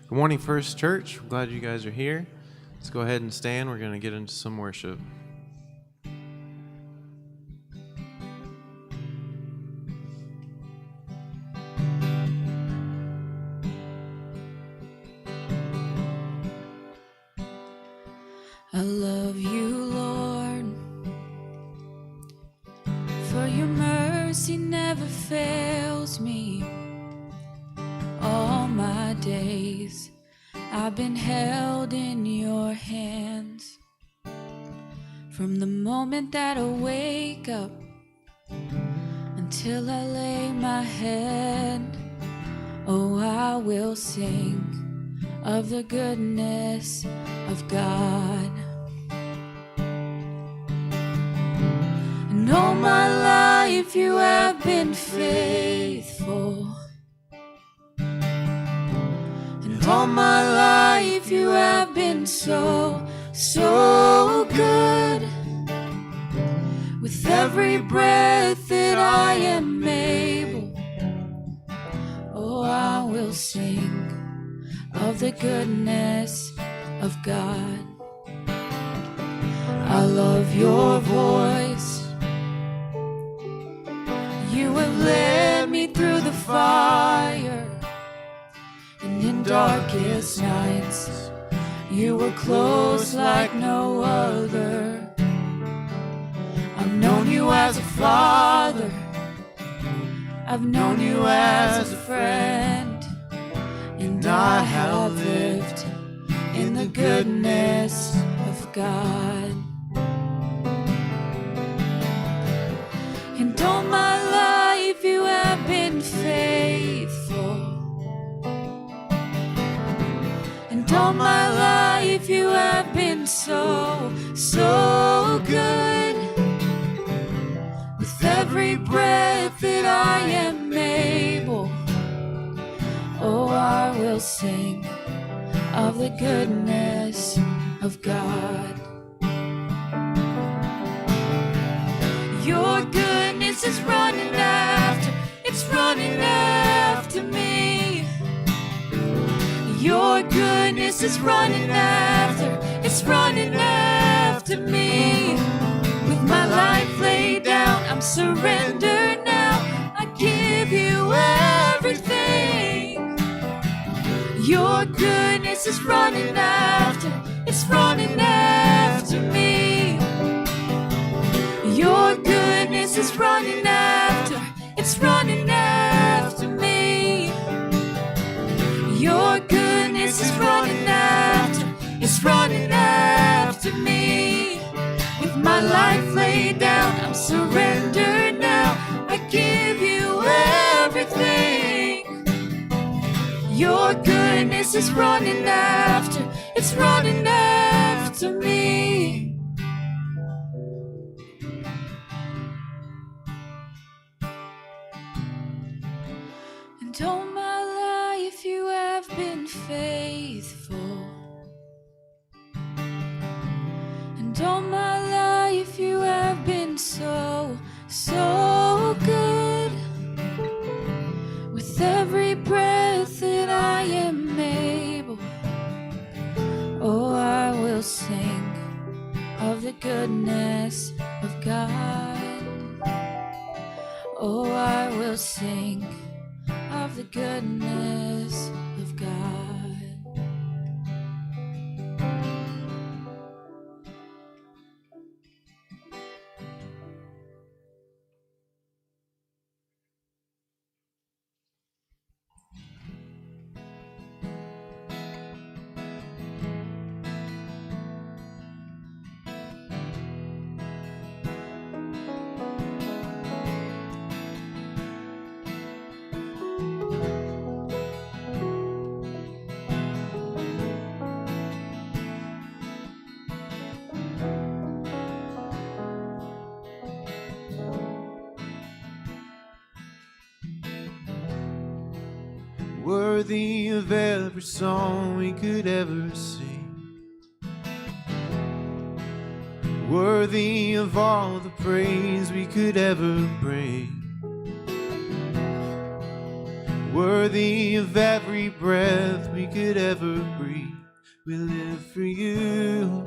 Good morning, First Church. I'm glad you guys are here. Let's go ahead and stand. We're going to get into some worship. I love you, Lord, for your mercy never fails me. All my days I've been held in your hands. From the moment that I wake up until I lay my head, oh, I will sing of the goodness of God. And all my life you have been faithful. All my life you have been so, so good. With every breath that I am able, oh, I will sing of the goodness of God. I love your voice. You have led me through the fire. And in darkest nights, you were close like no other. I've known you as a father. I've known you as a friend. And I have lived in the goodness of God. And all my life you have been faithful. All my life you have been so, so good. With every breath that I am able, oh, I will sing of the goodness of God. Your goodness is running after, it's running after me. Your goodness is running after, it's running after me. With my life laid down, I'm surrendered now. I give you everything. Your goodness is running after, it's running after me. Your goodness is running after, it's running after me. Your goodness is running after, it's running after me. With my life laid down, I'm surrendered now. I give you everything. Your goodness is running after, it's running after me. And all my life you have been faithful. And all my life you have been so, so good. With every breath that I am able, oh, I will sing of the goodness of God. Oh, I will sing of the goodness of God. Worthy of every song we could ever sing, worthy of all the praise we could ever bring. Worthy of every breath we could ever breathe. We live for you.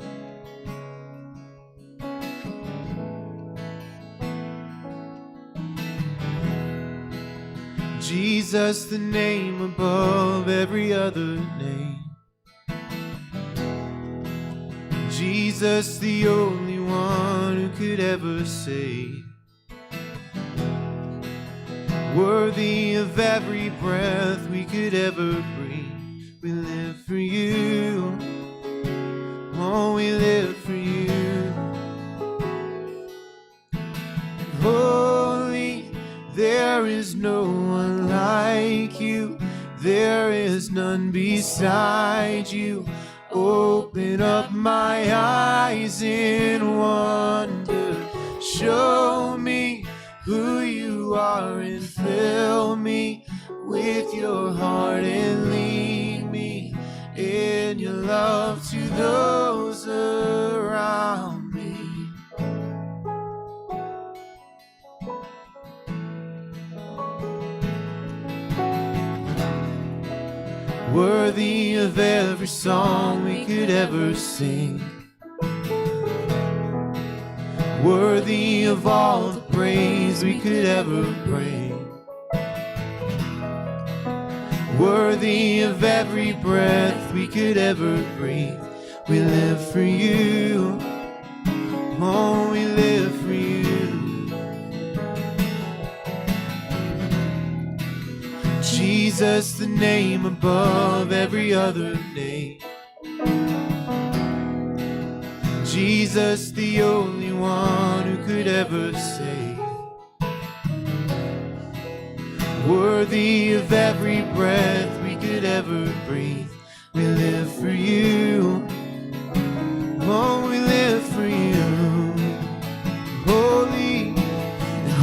Jesus, the name above every other name. Jesus, the only one who could ever save. Worthy of every breath we could ever breathe. We live for you. Oh, we live for you. Holy, there is no one like you. There is none beside you. Open up my eyes in wonder. Show me who you are and fill me with your heart and lead me in your love to those around me. Worthy of every song we could ever sing. Worthy of all the praise we could ever bring. Worthy of every breath we could ever breathe. We live for you. Oh, we live for you. Jesus, the name above every other name. Jesus, the only one who could ever save. Worthy of every breath we could ever breathe. We live for you. Oh, we live for you. Holy,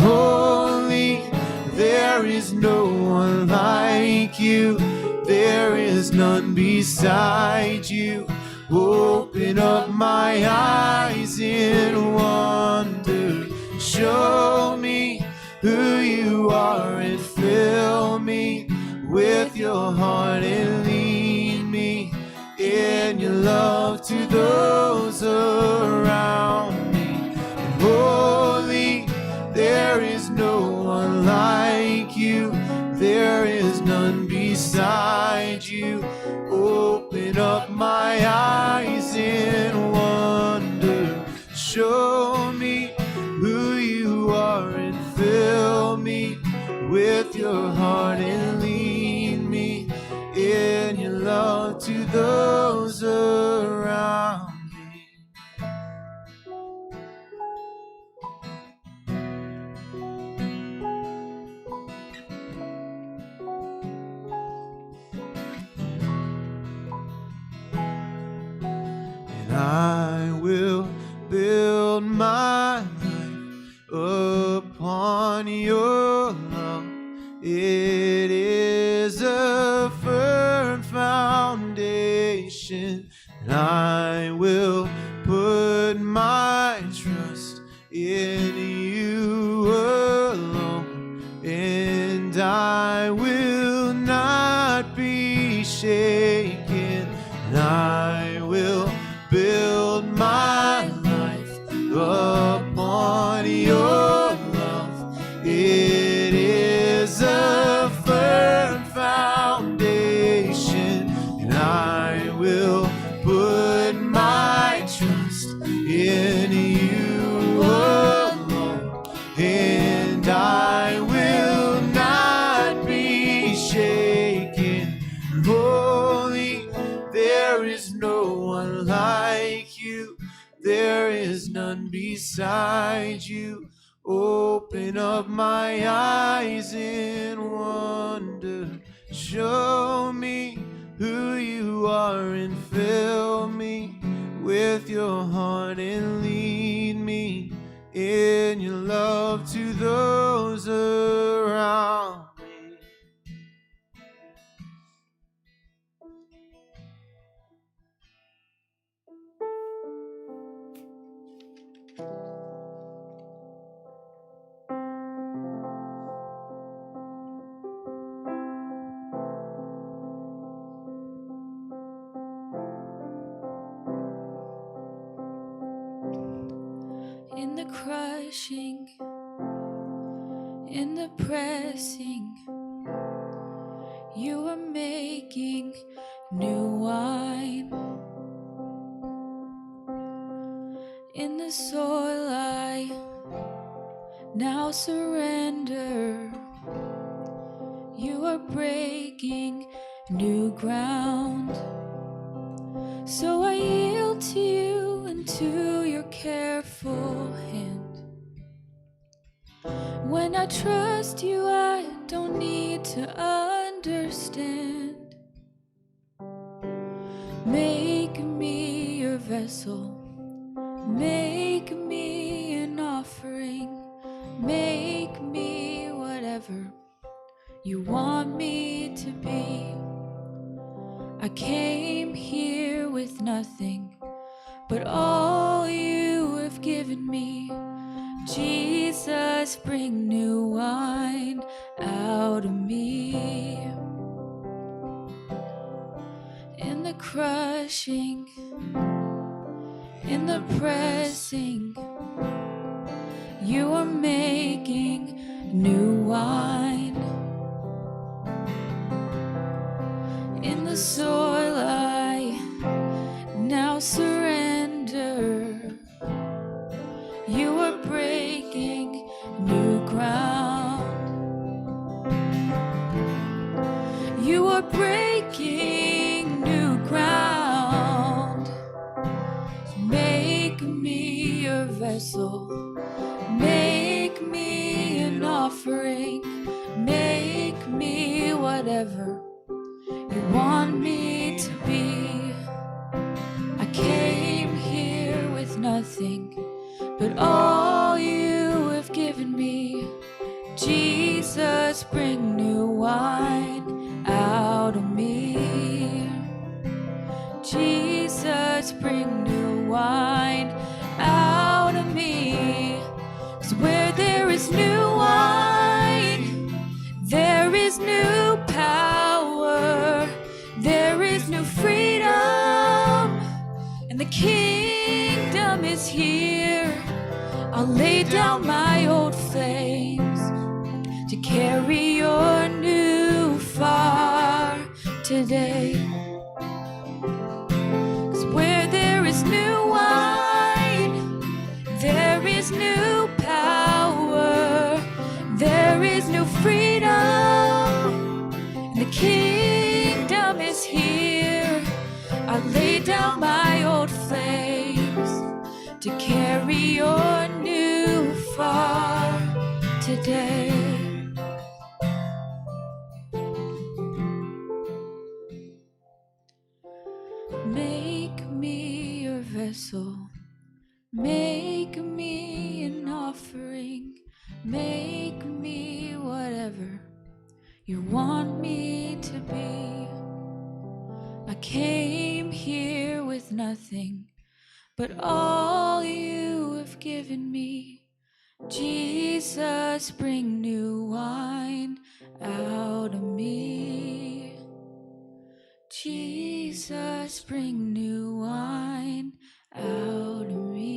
holy, there is no one like you. There is none beside you. Open up my eyes in wonder. Show me who you are and fill me with your heart and lead me in your love to those around me. Holy, there is no one like you. There is none beside you. Open up my eyes in wonder. Show me who you are and fill me with your heart and lead me in your love to those around me. And I will build my life upon your love. It is a firm foundation, and I will put my trust in you alone, and I will not be shaken, and I will build my life upon your love. It is a firm foundation, and I will put my trust in you alone, and I will not be shaken. Holy, there is no one like you. There is none beside you. Open up my eyes in wonder. Show me who you are and fill me with your heart and lead me in your love to those around me. In the crushing, in the pressing, you are making new wine. In the soil I now surrender. You are breaking new ground. So I yield to you and to your careful hand. When I trust you, I don't need to understand. Make me your vessel. Make me an offering. Make me whatever you want me to be. I came here with nothing but all you have given me. Jesus, bring new wine out of me. In the crushing, in the pressing, you are making new wine. In the soil I now surrender. You are breaking new ground. You are breaking new ground. Make me your vessel. Make me an offering. Make me whatever you want me to be. I came here with nothing but all you have given me. Jesus, bring new wine out of me. Jesus, bring new wine out of me. 'Cause where there is new wine, there is new power, there is new freedom, and the kingdom is here. I'll lay down my old flames to carry your new far today. 'Cause where there is new wine, there is new power, there is new freedom, and the kingdom is here. I lay down my old flames to carry your new far today. Make me your vessel. Make me an offering. Make me whatever you want me to be. I came here with nothing but all you have given me. Jesus, bring new wine out of me. Jesus, bring new wine out of me.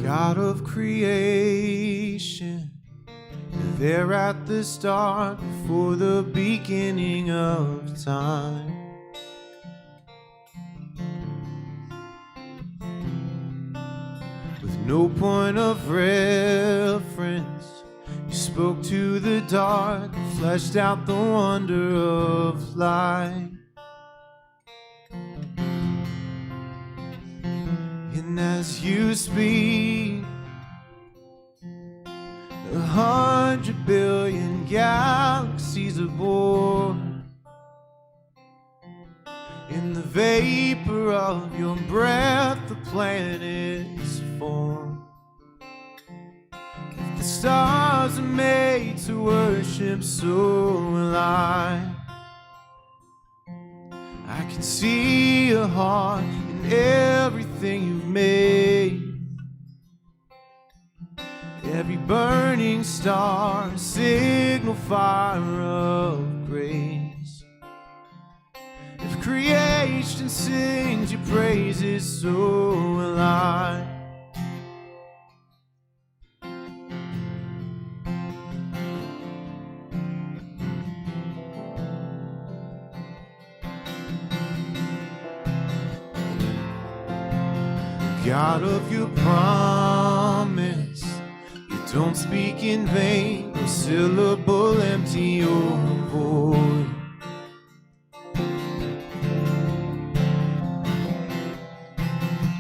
God of creation, there at the start, before the beginning of time. With no point of reference, you spoke to the dark, fleshed out the wonder of light. And as you speak, 100 billion galaxies are born. the vapor of your breath the planets form. If the stars are made to worship, so will I. I can see your heart in everything you've made. Every burning star, a signal fire of grace. If creation sings your praises, so will I. God of your promise, you don't speak in vain, no syllable empty or void.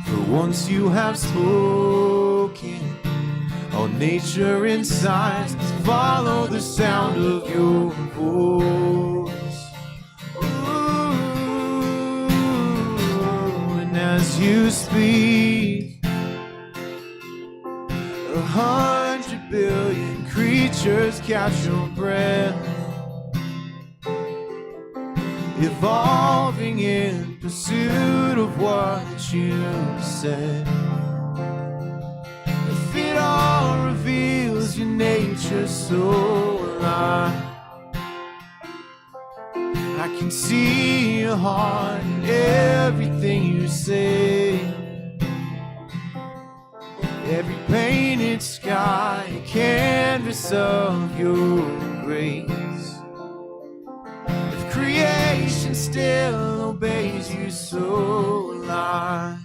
For once you have spoken, all nature and science follow the sound of your voice. Ooh, and as you speak, 100 billion creatures catch your breath, evolving in pursuit of what you said. If it all reveals your nature, so will I can see your heart in everything you say. Every painted sky, a canvas of your grace. If creation still obeys you, so will I.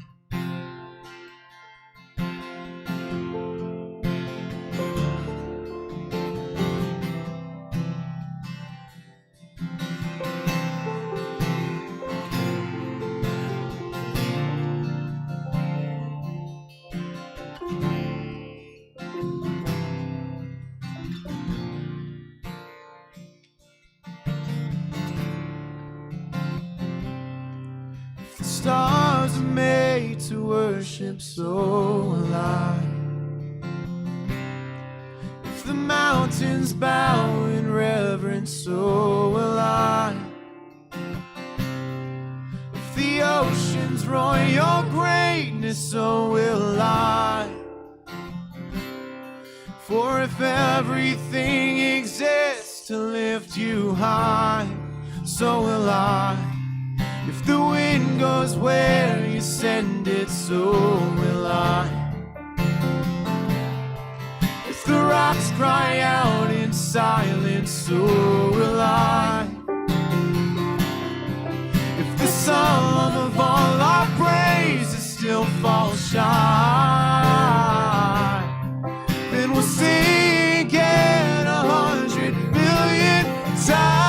Stars are made to worship, so will I. If the mountains bow in reverence, so will I. If the oceans roar your greatness, so will I. For if everything exists to lift you high, so will I. If the wind goes where you send it, so will I. If the rocks cry out in silence, so will I. If the sum of all our praises still falls shy, then we'll sing again 100 billion times.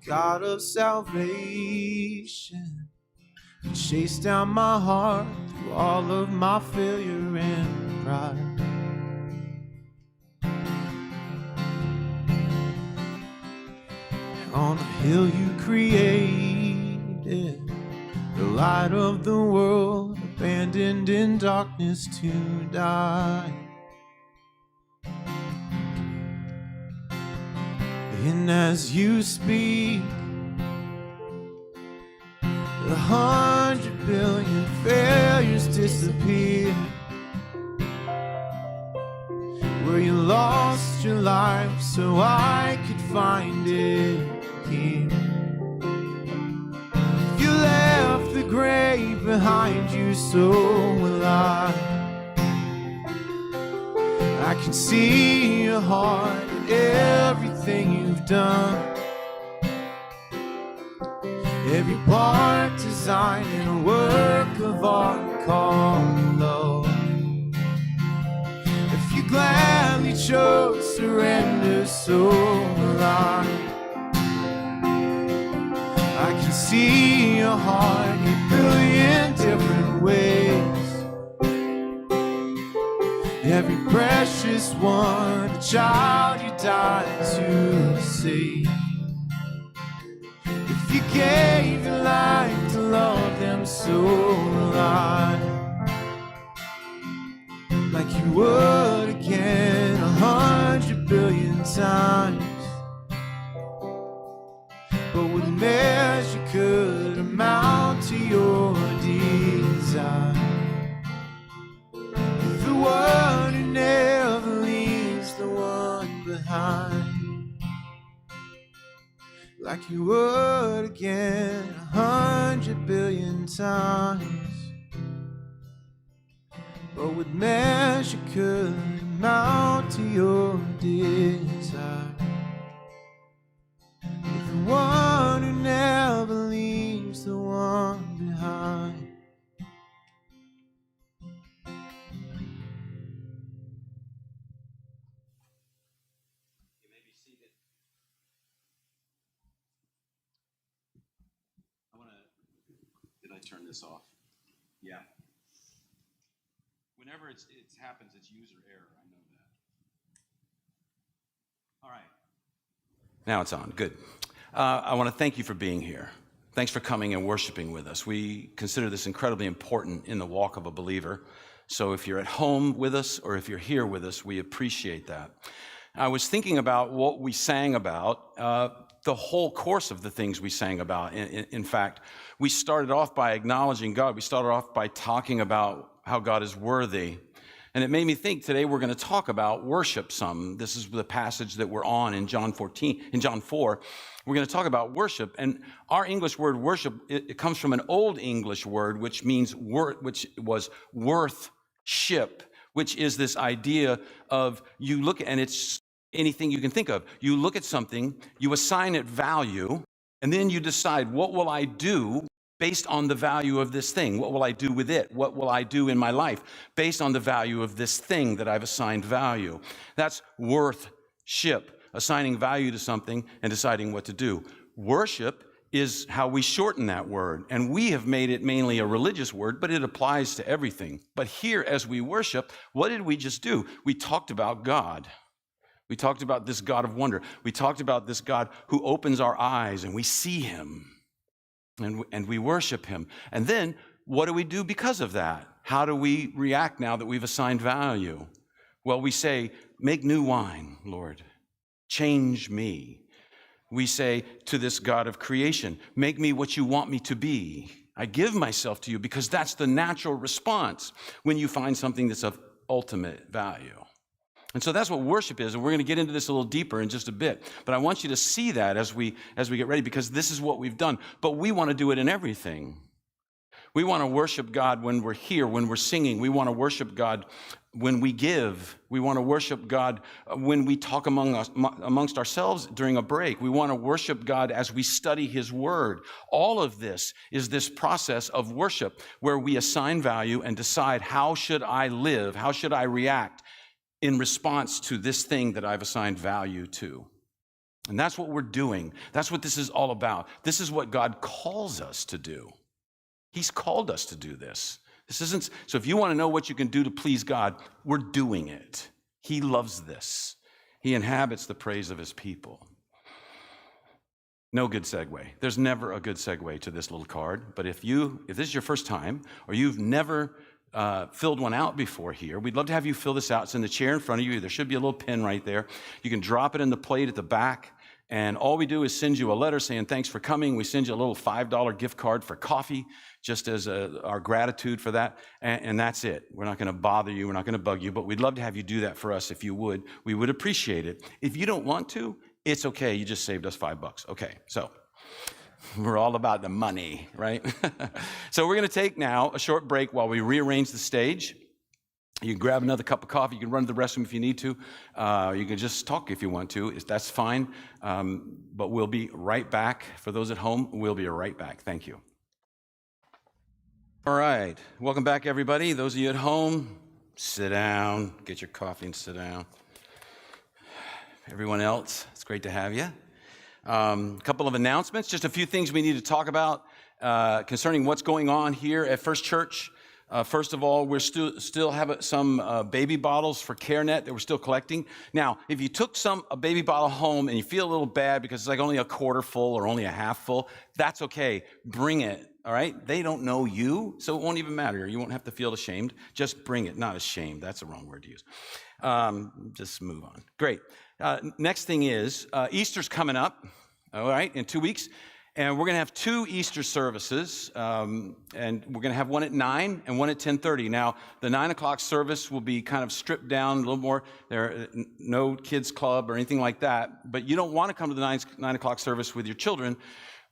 God of salvation, you chase down my heart through all of my failure and pride. On the hill you created, the light of the world, abandoned in darkness to die. And as you speak, 100 billion failures disappear. Where you lost your life so I could find it here. If you left the grave behind you, so will I. I can see your heart in everything you've done. Every part designed in a work of art called love. If you gladly chose surrender, so will I. see your heart in a billion different ways. Every precious one, a child you died to save. If you gave your life to love them so alive, like you would again 100 billion times, but with measure could amount to your desire. The one who never leaves the one behind, like you would again 100 billion times, but with measure could amount to your desire. The one who never leaves the one behind. Did I turn this off? Yeah. Whenever it happens, it's user error. I know that. All right. Now it's on. Good. I want to thank you for being here. Thanks for coming and worshiping with us. We consider this incredibly important in the walk of a believer. So if you're at home with us or if you're here with us, we appreciate that. I was thinking about what we sang about, the whole course of the things we sang about. In fact, we started off by acknowledging God. We started off by talking about how God is worthy. And it made me think today we're going to talk about worship some. This is the passage that we're on in John 4. We're going to talk about worship. And our English word worship, it comes from an Old English word, which means which was worth-ship, which is this idea of you look, and it's anything you can think of. You look at something, you assign it value, and then you decide, what will I do based on the value of this thing? What will I do with it? What will I do in my life based on the value of this thing that I've assigned value? That's worth-ship, assigning value to something and deciding what to do. Worship is how we shorten that word, and we have made it mainly a religious word, but it applies to everything. But here, as we worship, what did we just do? We talked about God. We talked about this God of wonder. We talked about this God who opens our eyes and we see him and we worship him. And then what do we do because of that? How do we react now that we've assigned value? Well, we say, make new wine, Lord. Change me. We say to this God of creation, make me what you want me to be. I give myself to you, because that's the natural response when you find something that's of ultimate value. And so that's what worship is, and we're going to get into this a little deeper in just a bit. But I want you to see that as we get ready, because this is what we've done. But we want to do it in everything. We want to worship God when we're here, when we're singing. We want to worship God when we give. We want to worship God when we talk amongst ourselves during a break. We want to worship God as we study his word. All of this is this process of worship where we assign value and decide, how should I live? How should I react in response to this thing that I've assigned value to? And that's what we're doing. That's what this is all about. This is what God calls us to do. He's called us to do this. This isn't, so if you want to know what you can do to please God, we're doing it. He loves this. He inhabits the praise of his people. No good segue. There's never a good segue to this little card. But if this is your first time, or you've never filled one out before here, we'd love to have you fill this out. It's in the chair in front of you. There should be a little pin right there. You can drop it in the plate at the back. And all we do is send you a letter saying, thanks for coming. We send you a little $5 gift card for coffee, just as our gratitude for that. And that's it. We're not going to bother you. We're not going to bug you. But we'd love to have you do that for us if you would. We would appreciate it. If you don't want to, it's okay. You just saved us $5. Okay, so we're all about the money, right? So we're going to take now a short break while we rearrange the stage. You can grab another cup of coffee. You can run to the restroom if you need to. You can just talk if you want to. That's fine. But we'll be right back. For those at home, we'll be right back. Thank you. All right. Welcome back, everybody. Those of you at home, sit down. Get your coffee and sit down. Everyone else, it's great to have you. A couple of announcements, just a few things we need to talk about concerning what's going on here at First Church. First of all, we're still have some baby bottles for CareNet that we're still collecting. Now, if you took a baby bottle home and you feel a little bad because it's like only a quarter full or only a half full, that's okay. Bring it, all right? They don't know you, so it won't even matter. You won't have to feel ashamed. Just bring it. Not ashamed. That's the wrong word to use. Just move on. Great. Next thing is Easter's coming up, all right, in 2 weeks. And we're going to have 2 Easter services, and we're going to have one at 9 and one at 10:30. Now, the 9 o'clock service will be kind of stripped down a little more. There are no kids club or anything like that. But you don't want to come to the 9 o'clock service with your children,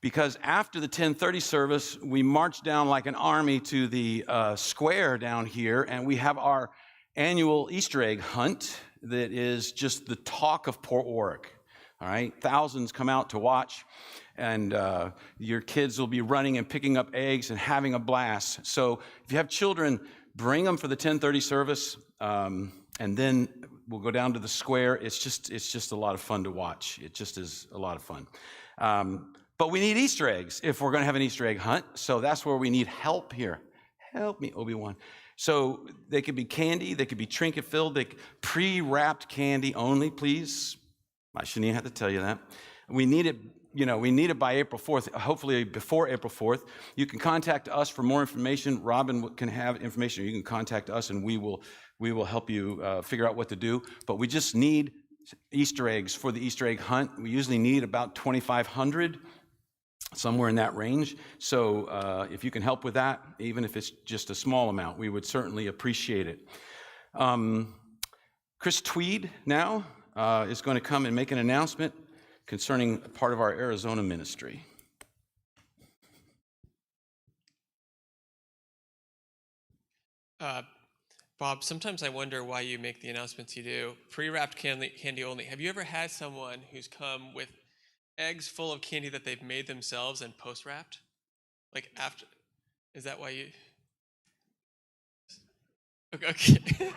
because after the 10:30 service, we march down like an army to the square down here, and we have our annual Easter egg hunt that is just the talk of Port Warwick. All right, thousands come out to watch. And your kids will be running and picking up eggs and having a blast. So if you have children, bring them for the 10:30 service, and then we'll go down to the square. It's just a lot of fun to watch. It just is a lot of fun. But we need Easter eggs if we're going to have an Easter egg hunt. So that's where we need help here. Help me, Obi-Wan. So they could be candy, they could be trinket-filled, pre-wrapped candy only, please. I shouldn't even have to tell you that. We need it. We need it by April 4th, hopefully before April 4th. You can contact us for more information. Robin can have information. You can contact us, and we will help you figure out what to do. But we just need Easter eggs for the Easter egg hunt. We usually need about 2,500, somewhere in that range. So if you can help with that, even if it's just a small amount, we would certainly appreciate it. Chris Tweed now is going to come and make an announcement concerning part of our Arizona ministry. Bob, sometimes I wonder why you make the announcements you do. Pre-wrapped candy only. Have you ever had someone who's come with eggs full of candy that they've made themselves and post-wrapped? Like after, is that why you? Okay.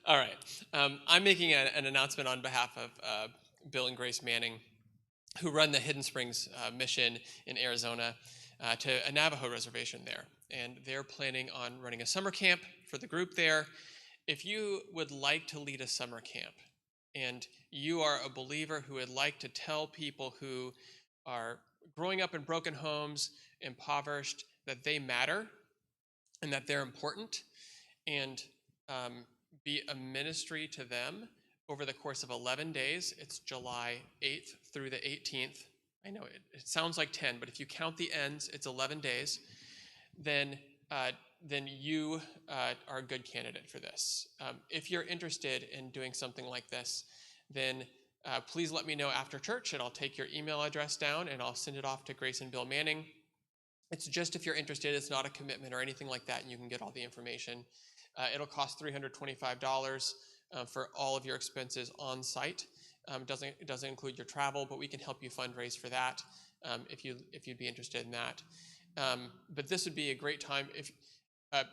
All right. I'm making an announcement on behalf of Bill and Grace Manning, who run the Hidden Springs mission in Arizona, to a Navajo reservation there. And they're planning on running a summer camp for the group there. If you would like to lead a summer camp, and you are a believer who would like to tell people who are growing up in broken homes, impoverished, that they matter and that they're important, and be a ministry to them over the course of 11 days. It's July 8th through the 18th. I know it sounds like 10, but if you count the ends, it's 11 days. Then you are a good candidate for this. If you're interested in doing something like this, then please let me know after church, and I'll take your email address down, and I'll send it off to Grace and Bill Manning. It's just if you're interested. It's not a commitment or anything like that, and you can get all the information. It'll cost $325 for all of your expenses on site. It doesn't include your travel, but we can help you fundraise for that if you'd be interested in that. But this would be a great time. If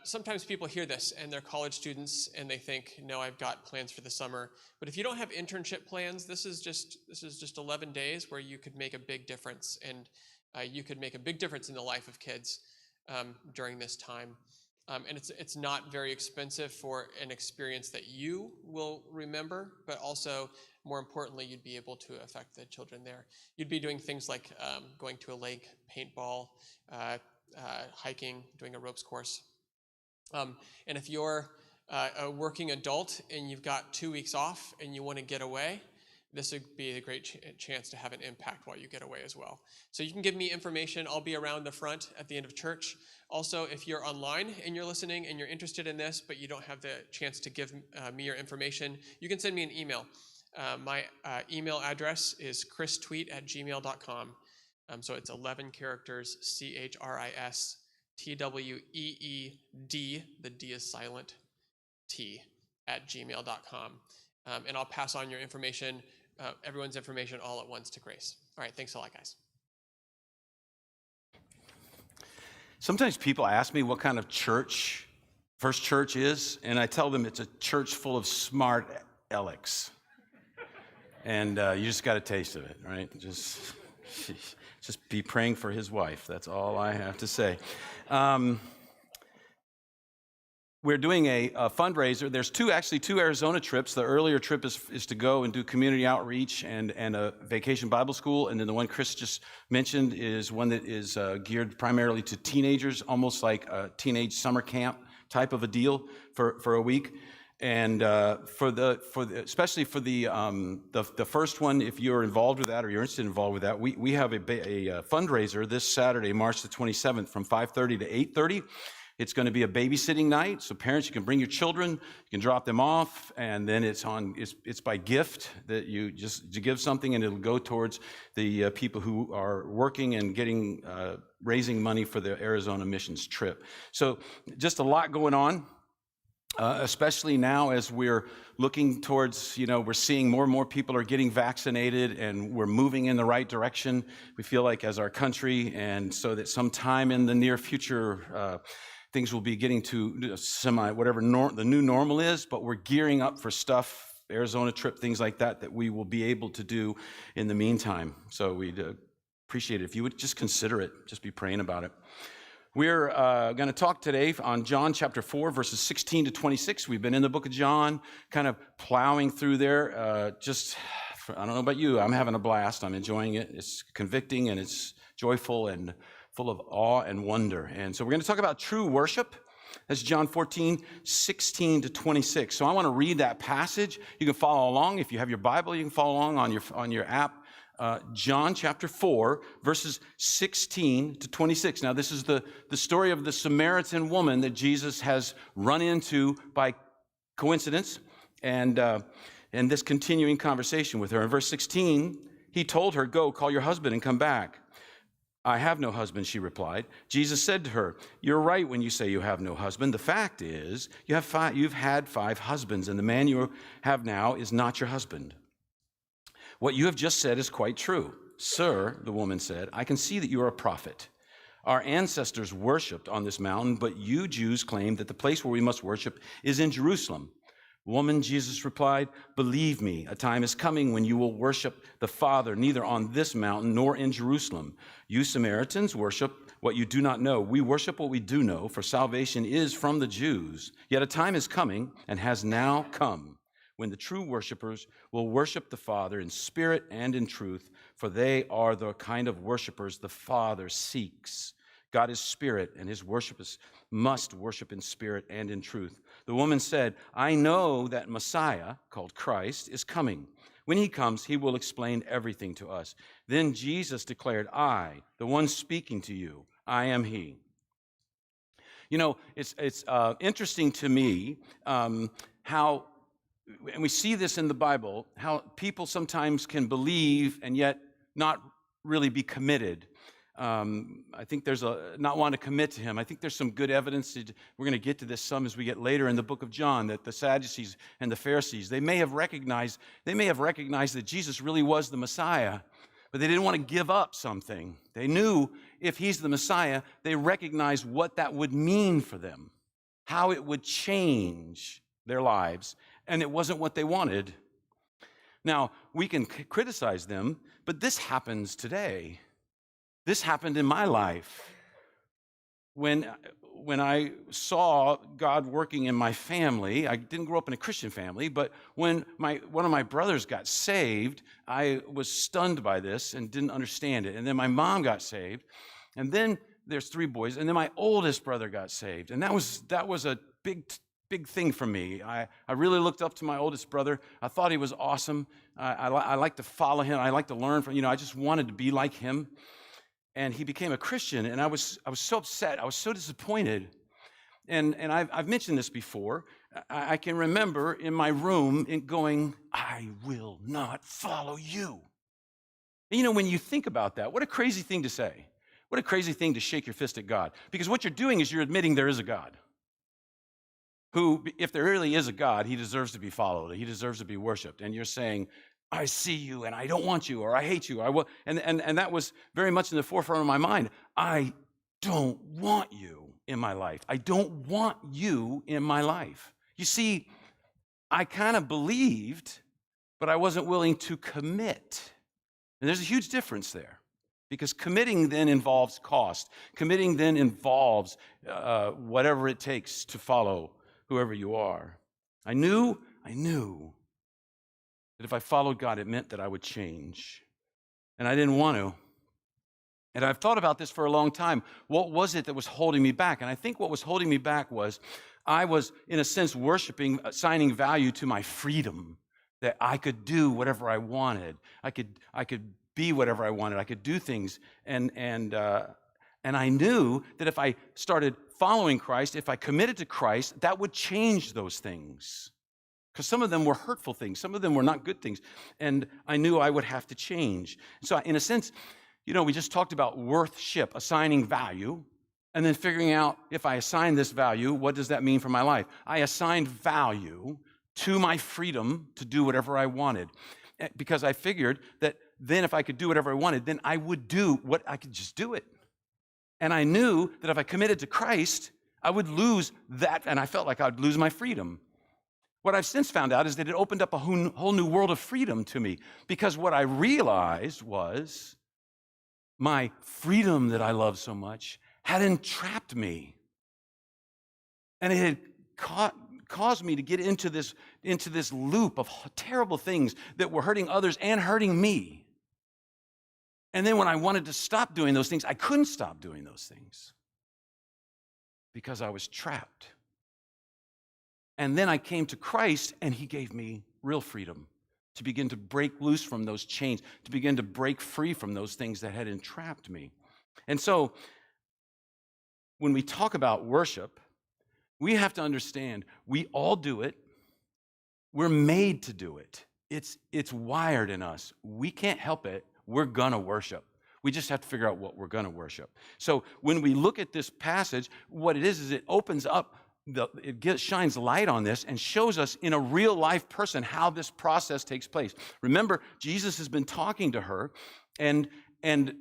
sometimes people hear this and they're college students and they think, no, I've got plans for the summer. But if you don't have internship plans, this is just 11 days where you could make a big difference, and you could make a big difference in the life of kids during this time. And it's not very expensive for an experience that you will remember, but also, more importantly, you'd be able to affect the children there. You'd be doing things like going to a lake, paintball, hiking, doing a ropes course. And if you're a working adult and you've got 2 weeks off and you want to get away, this would be a great chance to have an impact while you get away as well. So you can give me information. I'll be around the front at the end of church. Also, if you're online and you're listening and you're interested in this, but you don't have the chance to give me your information, you can send me an email. My email address is christweet@gmail.com. So it's 11 characters, CHRISTWEED, the D is silent, T, @gmail.com. And I'll pass on your information, everyone's information all at once to Grace. All right, thanks a lot, guys. Sometimes people ask me what kind of church First Church is, and I tell them it's a church full of smart Alex. And you just got a taste of it, right? Just be praying for his wife. That's all I have to say. We're doing a fundraiser. There's actually two Arizona trips. The earlier trip is to go and do community outreach and a vacation Bible school. And then the one Chris just mentioned is one that is geared primarily to teenagers, almost like a teenage summer camp type of a deal for a week. And especially for the first one, if you're involved with that or you're involved with that, we have a fundraiser this Saturday, March the 27th, from 5:30 to 8:30. It's going to be a babysitting night, so parents, you can bring your children, you can drop them off, and then it's by gift that you give something, and it'll go towards the people who are working and raising money for the Arizona missions trip. So just a lot going on. Especially now as we're looking towards, we're seeing more and more people are getting vaccinated and we're moving in the right direction, we feel like, as our country, and so that sometime in the near future, things will be getting to whatever the new normal is, but we're gearing up for stuff, Arizona trip, things like that we will be able to do in the meantime. So we'd appreciate it if you would just consider it, just be praying about it. We're going to talk today on John chapter 4, verses 16 to 26. We've been in the book of John, kind of plowing through there. I don't know about you, I'm having a blast. I'm enjoying it. It's convicting and it's joyful and full of awe and wonder. And so we're going to talk about true worship. That's John 14, 16 to 26. So I want to read that passage. You can follow along. If you have your Bible, you can follow along on your app. John chapter 4, verses 16 to 26. Now, this is the story of the Samaritan woman that Jesus has run into by coincidence, and this continuing conversation with her. In verse 16, he told her, "Go, call your husband and come back." "I have no husband," she replied. Jesus said to her, "You're right when you say you have no husband. The fact is, you've had 5 husbands, and the man you have now is not your husband. What you have just said is quite true." "Sir," the woman said, "I can see that you are a prophet. Our ancestors worshipped on this mountain, but you Jews claim that the place where we must worship is in Jerusalem." "Woman," Jesus replied, "believe me, a time is coming when you will worship the Father neither on this mountain nor in Jerusalem. You Samaritans worship what you do not know. We worship what we do know, for salvation is from the Jews. Yet a time is coming and has now come when the true worshipers will worship the Father in spirit and in truth, for they are the kind of worshipers the Father seeks. God is spirit, and his worshipers must worship in spirit and in truth." The woman said, "I know that Messiah, called Christ, is coming. When he comes, he will explain everything to us." Then Jesus declared, the one speaking to you, I am he." It's interesting to me how, and we see this in the Bible, how people sometimes can believe and yet not really be committed. I think there's not want to commit to him. I think there's some good evidence. We're going to get to this some as we get later in the book of John, that the Sadducees and the Pharisees, they may have recognized that Jesus really was the Messiah, but they didn't want to give up something. They knew if he's the Messiah, they recognized what that would mean for them, how it would change their lives, and it wasn't what they wanted. Now, we can criticize them, but this happens today. This happened in my life. When I saw God working in my family, I didn't grow up in a Christian family, but when one of my brothers got saved, I was stunned by this and didn't understand it. And then my mom got saved, and then there's 3 boys, and then my oldest brother got saved. And that was a big thing for me. I really looked up to my oldest brother. I thought he was awesome. I like to follow him. I like to learn from, I just wanted to be like him. And he became a Christian, and I was so upset. I was so disappointed. And I've mentioned this before. I can remember in my room going, "I will not follow you." And when you think about that, what a crazy thing to say. What a crazy thing to shake your fist at God. Because what you're doing is you're admitting there is a God who, if there really is a God, he deserves to be followed. He deserves to be worshiped. And you're saying, "I see you, and I don't want you," or "I hate you." And that was very much in the forefront of my mind. I don't want you in my life. I don't want you in my life. You see, I kind of believed but I wasn't willing to commit. And there's a huge difference there, because committing then involves cost. Committing then involves whatever it takes to follow whoever you are. I knew that if I followed God, it meant that I would change. And I didn't want to. And I've thought about this for a long time. What was it that was holding me back? And I think what was holding me back was I was, in a sense, worshiping, assigning value to my freedom, that I could do whatever I wanted. I could be whatever I wanted. I could do things. And I knew that if I started following Christ, if I committed to Christ, that would change those things. Because some of them were hurtful things. Some of them were not good things. And I knew I would have to change. So in a sense, we just talked about worthship, assigning value, and then figuring out, if I assign this value, what does that mean for my life? I assigned value to my freedom to do whatever I wanted, because I figured that then if I could do whatever I wanted, then I would do what I could just do it. And I knew that if I committed to Christ, I would lose that, and I felt like I would lose my freedom. What I've since found out is that it opened up a whole new world of freedom to me, because what I realized was my freedom that I love so much had entrapped me. And it had caused me to get into this loop of terrible things that were hurting others and hurting me. And then when I wanted to stop doing those things, I couldn't stop doing those things because I was trapped. And then I came to Christ, and he gave me real freedom to begin to break loose from those chains, to begin to break free from those things that had entrapped me. And so when we talk about worship, we have to understand we all do it. We're made to do it. It's wired in us. We can't help it. We're going to worship. We just have to figure out what we're going to worship. So when we look at this passage, what it is it opens up, shines light on this and shows us in a real life person how this process takes place. Remember, Jesus has been talking to her, and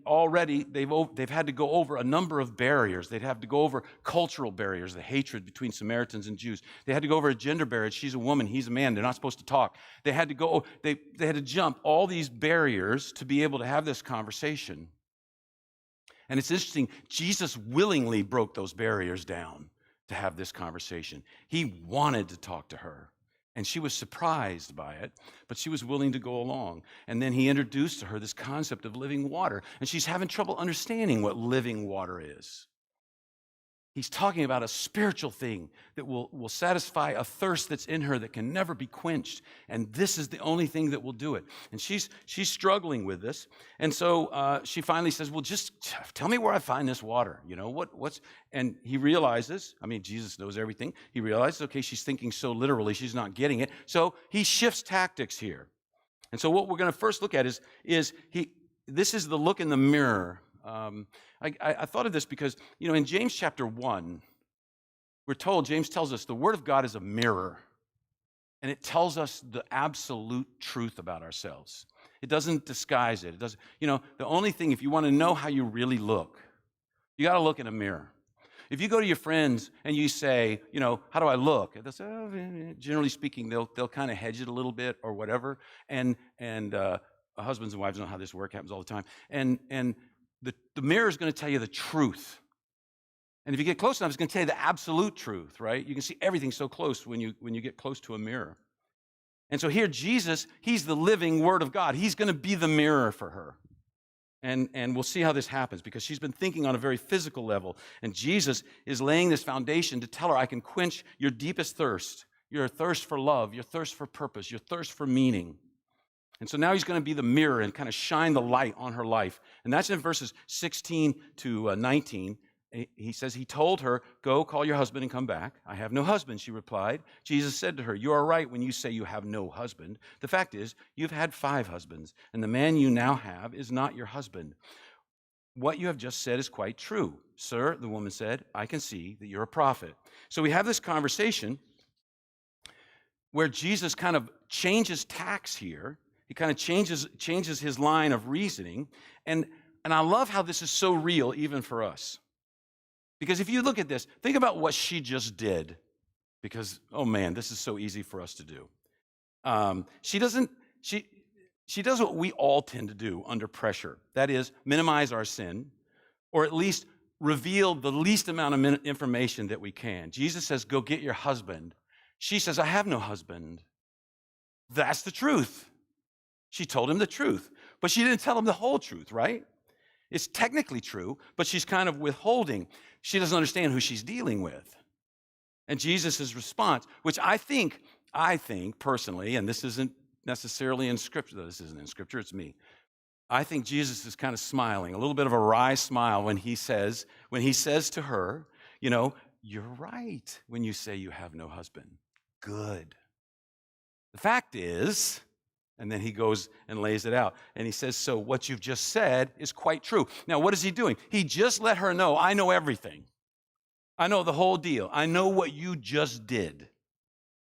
already they've had to go over a number of barriers. They'd have to go over cultural barriers, the hatred between Samaritans and Jews. They had to go over a gender barrier. She's a woman, he's a man. They're not supposed to talk. They had to jump all these barriers to be able to have this conversation. And it's interesting, Jesus willingly broke those barriers down to have this conversation. He wanted to talk to her, and she was surprised by it, but she was willing to go along. And then he introduced to her this concept of living water, and she's having trouble understanding what living water is. He's talking about a spiritual thing that will satisfy a thirst that's in her that can never be quenched, and this is the only thing that will do it. And she's struggling with this, and so she finally says, "Well, just tell me where I find this water. What's?" And he realizes, Jesus knows everything. He realizes, okay, she's thinking so literally, she's not getting it. So he shifts tactics here, and so what we're going to first look at is this is the look in the mirror. I thought of this because, in James chapter 1, James tells us the Word of God is a mirror, and it tells us the absolute truth about ourselves. It doesn't disguise it. It doesn't, the only thing, if you want to know how you really look, you got to look in a mirror. If you go to your friends and you say, how do I look? They'll say, generally speaking, they'll kind of hedge it a little bit or whatever, and husbands and wives know how this work happens all the time, and the mirror is going to tell you the truth. And if you get close enough, it's going to tell you the absolute truth, right? You can see everything so close when you get close to a mirror. And so here, Jesus, he's the living Word of God. He's going to be the mirror for her. And we'll see how this happens, because she's been thinking on a very physical level. And Jesus is laying this foundation to tell her, I can quench your deepest thirst, your thirst for love, your thirst for purpose, your thirst for meaning. And so now he's going to be the mirror and kind of shine the light on her life. And that's in verses 16 to 19. He says, he told her, go call your husband and come back. I have no husband, she replied. Jesus said to her, you are right when you say you have no husband. The fact is, you've had 5 husbands, and the man you now have is not your husband. What you have just said is quite true. Sir, the woman said, I can see that you're a prophet. So we have this conversation where Jesus kind of changes tacks here. He kind of changes his line of reasoning. And I love how this is so real even for us. Because if you look at this, think about what she just did. Because, oh man, this is so easy for us to do. She doesn't she does what we all tend to do under pressure. That is, minimize our sin, or at least reveal the least amount of information that we can. Jesus says, go get your husband. She says, I have no husband. That's the truth. She told him the truth, but she didn't tell him the whole truth, right? It's technically true, but she's kind of withholding. She doesn't understand who she's dealing with. And Jesus' response, which I think personally, and this isn't necessarily in Scripture, this isn't in Scripture, it's me. I think Jesus is kind of smiling, a little bit of a wry smile when he says to her, you know, you're right when you say you have no husband. Good. The fact is, and then he goes and lays it out. And he says, so what you've just said is quite true. Now, what is he doing? He just let her know, I know everything. I know the whole deal. I know what you just did.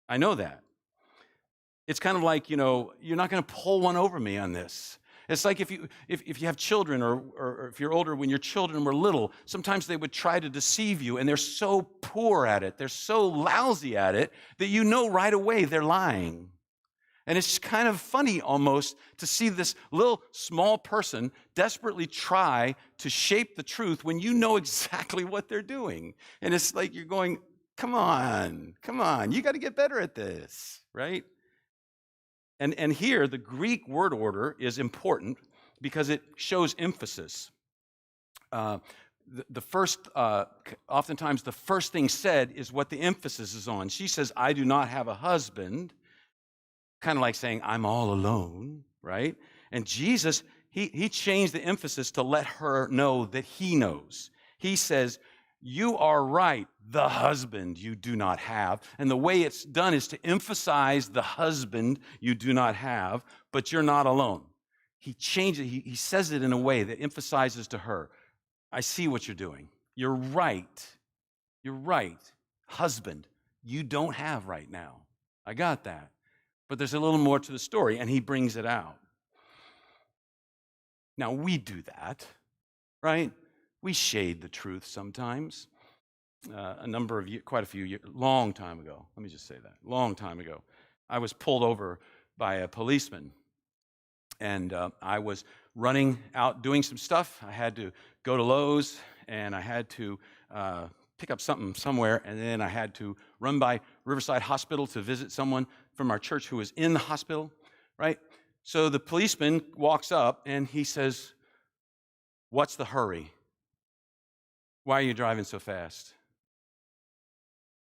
I know that. It's kind of like, you know, you're not going to pull one over me on this. It's like if you have children or if you're older, when your children were little, sometimes they would try to deceive you, and they're so poor at it, they're so lousy at it, that you know right away they're lying. And it's kind of funny almost to see this little small person desperately try to shape the truth when you know exactly what they're doing. And it's like you're going, come on, you got to get better at this, right? And here, the Greek word order is important because it shows emphasis. Oftentimes the first thing said is what the emphasis is on. She says, I do not have a husband, kind of like saying, I'm all alone, right? And Jesus, he changed the emphasis to let her know that he knows. He says, you are right, the husband you do not have. And the way it's done is to emphasize the husband you do not have, but you're not alone. He changed it. He says it in a way that emphasizes to her, I see what you're doing. You're right. You're right. Husband, you don't have right now. I got that. But there's a little more to the story, and he brings it out. Now, we do that, right? We shade the truth sometimes. Quite a few years, long time ago, let me just say that, long time ago, I was pulled over by a policeman, and I was running out doing some stuff. I had to go to Lowe's, and I had to pick up something somewhere, and then I had to run by Riverside Hospital to visit someone from our church who was in the hospital, right? So the policeman walks up, and he says, what's the hurry? Why are you driving so fast?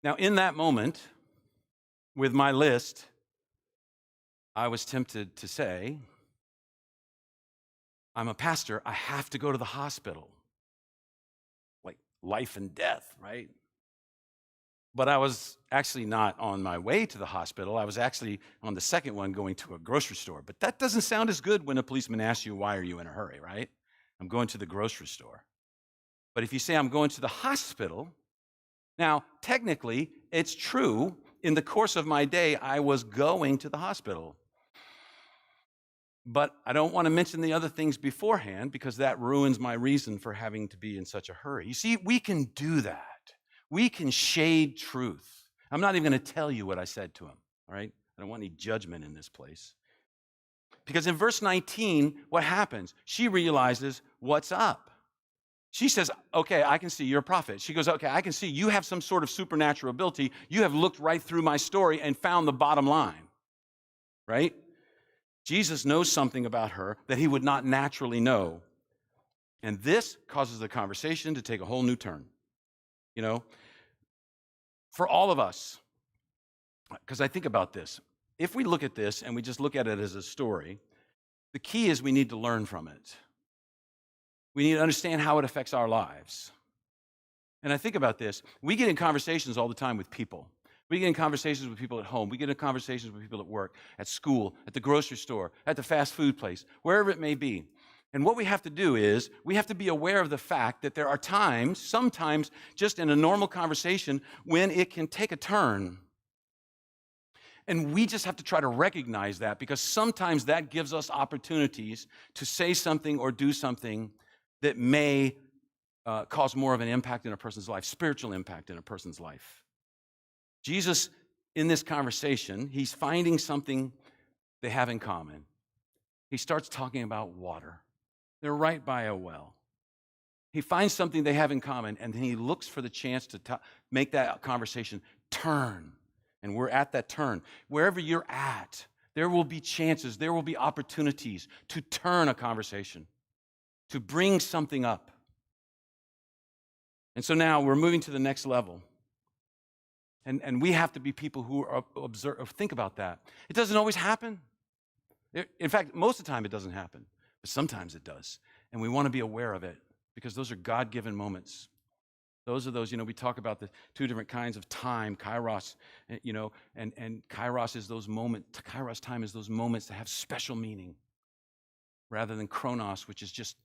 Now, in that moment, with my list, I was tempted to say, I'm a pastor, I have to go to the hospital. Like life and death, right? But I was actually not on my way to the hospital. I was actually on the second one going to a grocery store. But that doesn't sound as good when a policeman asks you, why are you in a hurry, right? I'm going to the grocery store. But if you say I'm going to the hospital, now, technically, it's true. In the course of my day, I was going to the hospital. But I don't want to mention the other things beforehand because that ruins my reason for having to be in such a hurry. You see, we can do that. We can shade truth. I'm not even going to tell you what I said to him, all right? I don't want any judgment in this place. Because in verse 19, what happens? She realizes what's up. She says, okay, I can see you're a prophet. She goes, okay, I can see you have some sort of supernatural ability. You have looked right through my story and found the bottom line, right? Jesus knows something about her that he would not naturally know. And this causes the conversation to take a whole new turn. You know, for all of us, because I think about this, if we look at this and we just look at it as a story, the key is we need to learn from it. We need to understand how it affects our lives. And I think about this. We get in conversations all the time with people. We get in conversations with people at home. We get in conversations with people at work, at school, at the grocery store, at the fast food place, wherever it may be. And what we have to do is we have to be aware of the fact that there are times, sometimes just in a normal conversation, when it can take a turn. And we just have to try to recognize that because sometimes that gives us opportunities to say something or do something that may cause more of an impact in a person's life, spiritual impact in a person's life. Jesus, in this conversation, he's finding something they have in common. He starts talking about water. They're right by a well. He finds something they have in common, and then he looks for the chance to make that conversation turn. And we're at that turn. Wherever you're at, there will be chances, there will be opportunities to turn a conversation, to bring something up. And so now we're moving to the next level. And we have to be people who are think about that. It doesn't always happen. In fact, most of the time it doesn't happen, but sometimes it does. And we want to be aware of it because those are God-given moments. Those are those, we talk about the two different kinds of time, kairos, and kairos is those moments, kairos time is those moments that have special meaning rather than chronos, which is just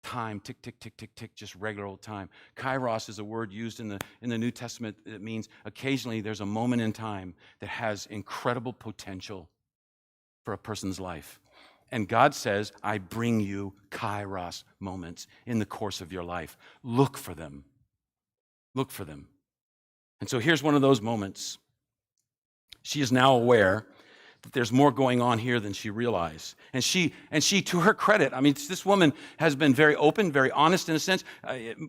time, tick, tick, tick, tick, tick, just regular old time. Kairos is a word used in the New Testament that means occasionally there's a moment in time that has incredible potential for a person's life. And God says, I bring you kairos moments in the course of your life. Look for them. Look for them. And so here's one of those moments. She is now aware that there's more going on here than she realized. And she, to her credit, this woman has been very open, very honest in a sense.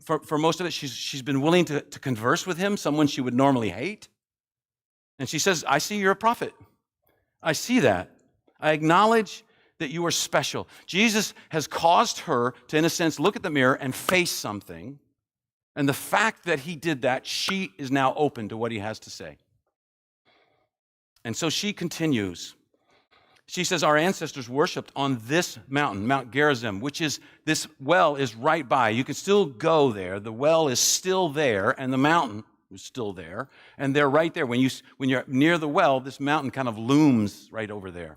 For most of it, she's been willing to converse with him, someone she would normally hate. And she says, I see you're a prophet. I see that. I acknowledge that you are special. Jesus has caused her to, in a sense, look at the mirror and face something. And the fact that he did that, she is now open to what he has to say. And so she continues. She says, our ancestors worshipped on this mountain, Mount Gerizim, which is, this well is right by. You can still go there. The well is still there, and the mountain is still there. And they're right there. When you're near the well, this mountain kind of looms right over there.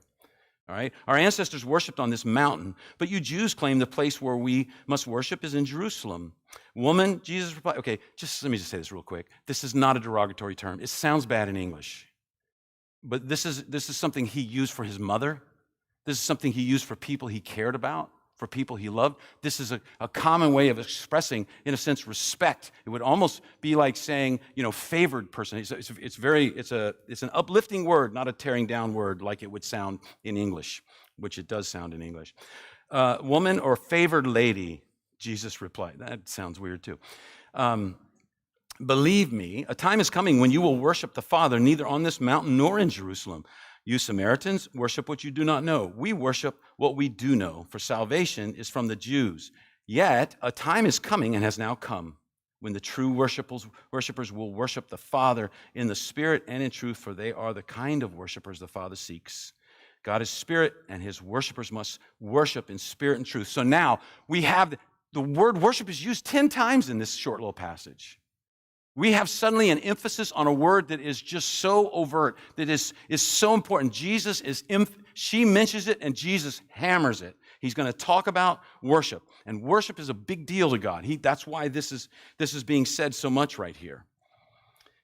All right? Our ancestors worshipped on this mountain, but you Jews claim the place where we must worship is in Jerusalem. Woman, Jesus replied, okay, let me just say this real quick. This is not a derogatory term. It sounds bad in English. But this is something he used for his mother. This is something he used for people he cared about, for people he loved. This is a common way of expressing, in a sense, respect. It would almost be like saying, favored person. It's an uplifting word, not a tearing down word like it would sound in English, which it does sound in English. Woman or favored lady, Jesus replied. That sounds weird too. Believe me, a time is coming when you will worship the Father neither on this mountain nor in Jerusalem. You Samaritans worship what you do not know. We worship what we do know, for salvation is from the Jews. Yet a time is coming and has now come when the true worshipers will worship the Father in the Spirit and in truth, for they are the kind of worshipers the Father seeks. God is Spirit, and his worshipers must worship in spirit and truth. So now we have the word worship is used 10 times in this short little passage. We have suddenly an emphasis on a word that is just so overt, that is so important. She mentions it and Jesus hammers it. He's going to talk about worship. And worship is a big deal to God. That's why this is being said so much right here.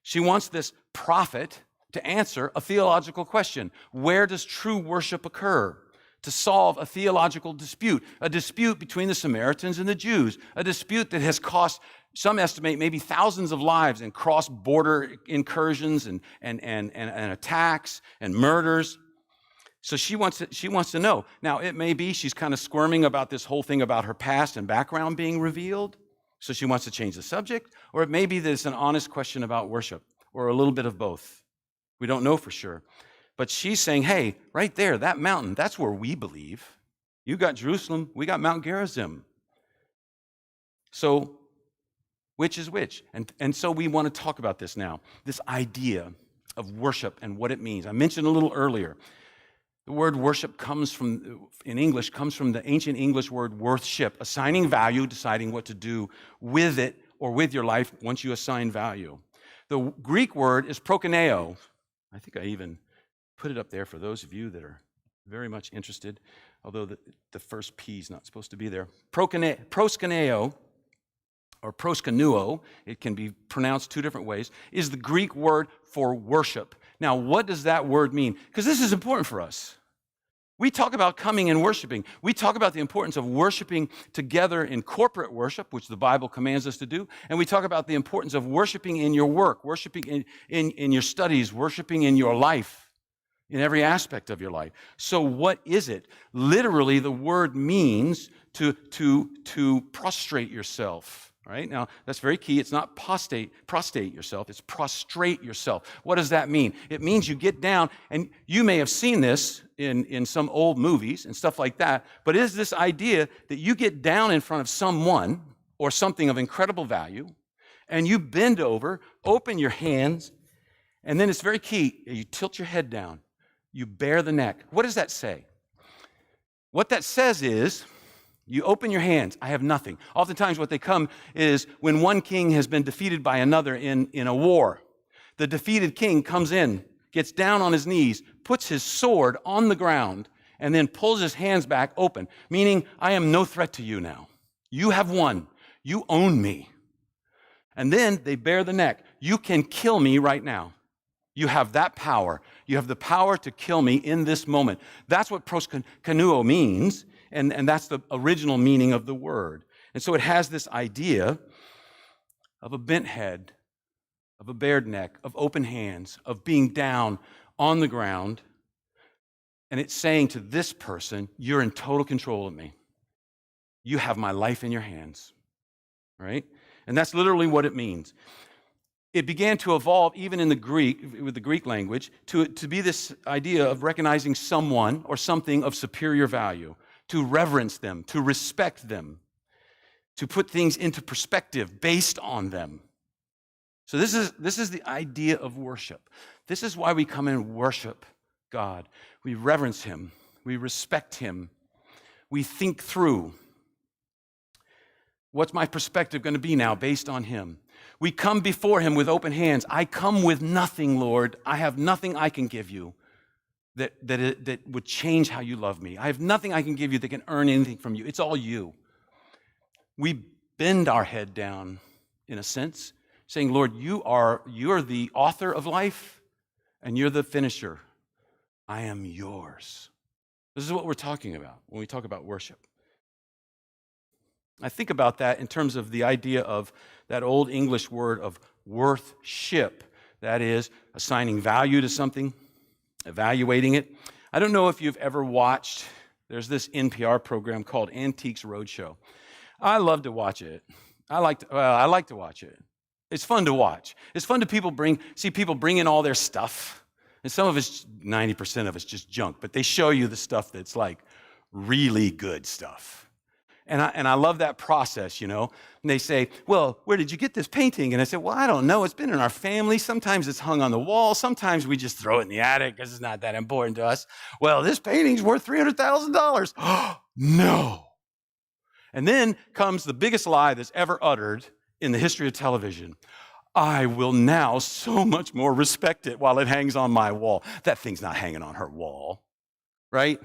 She wants this prophet to answer a theological question. Where does true worship occur? To solve a theological dispute, a dispute between the Samaritans and the Jews, a dispute that has cost, some estimate, maybe thousands of lives in cross-border incursions and attacks and murders. So she wants to know. Now, it may be she's kind of squirming about this whole thing about her past and background being revealed, so she wants to change the subject, or it may be that it's an honest question about worship, or a little bit of both. We don't know for sure. But she's saying, hey, right there, that mountain, that's where we believe. You got Jerusalem, we got Mount Gerizim. So, which is which? And so we want to talk about this now, this idea of worship and what it means. I mentioned a little earlier, the word worship in English comes from the ancient English word worthship, assigning value, deciding what to do with it or with your life once you assign value. The Greek word is prokoneo. I think I even put it up there for those of you that are very much interested, although the first P is not supposed to be there. Proskuneo, or proskunuo, it can be pronounced two different ways, is the Greek word for worship. Now, what does that word mean? Because this is important for us. We talk about coming and worshiping. We talk about the importance of worshiping together in corporate worship, which the Bible commands us to do. And we talk about the importance of worshiping in your work, worshiping in your studies, worshiping in your life, in every aspect of your life. So what is it? Literally, the word means to prostrate yourself. Right? Now, that's very key. It's not prostate yourself. It's prostrate yourself. What does that mean? It means you get down, and you may have seen this in some old movies and stuff like that, but it is this idea that you get down in front of someone or something of incredible value, and you bend over, open your hands, and then it's very key. You tilt your head down. You bare the neck. What does that say? What that says is, you open your hands. I have nothing. Oftentimes what they come is when one king has been defeated by another in a war. The defeated king comes in, gets down on his knees, puts his sword on the ground, and then pulls his hands back open, meaning I am no threat to you now. You have won. You own me. And then they bare the neck. You can kill me right now. You have that power. You have the power to kill me in this moment. That's what proskuneo means. And that's the original meaning of the word. And so it has this idea of a bent head, of a bared neck, of open hands, of being down on the ground. And it's saying to this person, you're in total control of me. You have my life in your hands. Right? And that's literally what it means. It began to evolve even in the Greek, with the Greek language, to be this idea of recognizing someone or something of superior value, to reverence them, to respect them, to put things into perspective based on them. So this is the idea of worship. This is why we come and worship God. We reverence him. We respect him. We think through, what's my perspective going to be now based on him? We come before him with open hands. I come with nothing, Lord. I have nothing I can give you that would change how you love me. I have nothing I can give you that can earn anything from you. It's all you. We bend our head down, in a sense, saying, Lord, you're the author of life, and you're the finisher. I am yours. This is what we're talking about when we talk about worship. I think about that in terms of the idea of that old English word of worthship. That is, assigning value to something, evaluating it. I don't know if you've ever watched, there's this NPR program called Antiques Roadshow. I love to watch it. I like to watch it. It's fun to watch. It's fun to see people bring in all their stuff. And some of it's, 90% of it's just junk, but they show you the stuff that's like really good stuff. And I love that process, you know. And they say, well, where did you get this painting? And I said, well, I don't know. It's been in our family. Sometimes it's hung on the wall. Sometimes we just throw it in the attic because it's not that important to us. Well, this painting's worth $300,000. No. And then comes the biggest lie that's ever uttered in the history of television. I will now so much more respect it while it hangs on my wall. That thing's not hanging on her wall, right?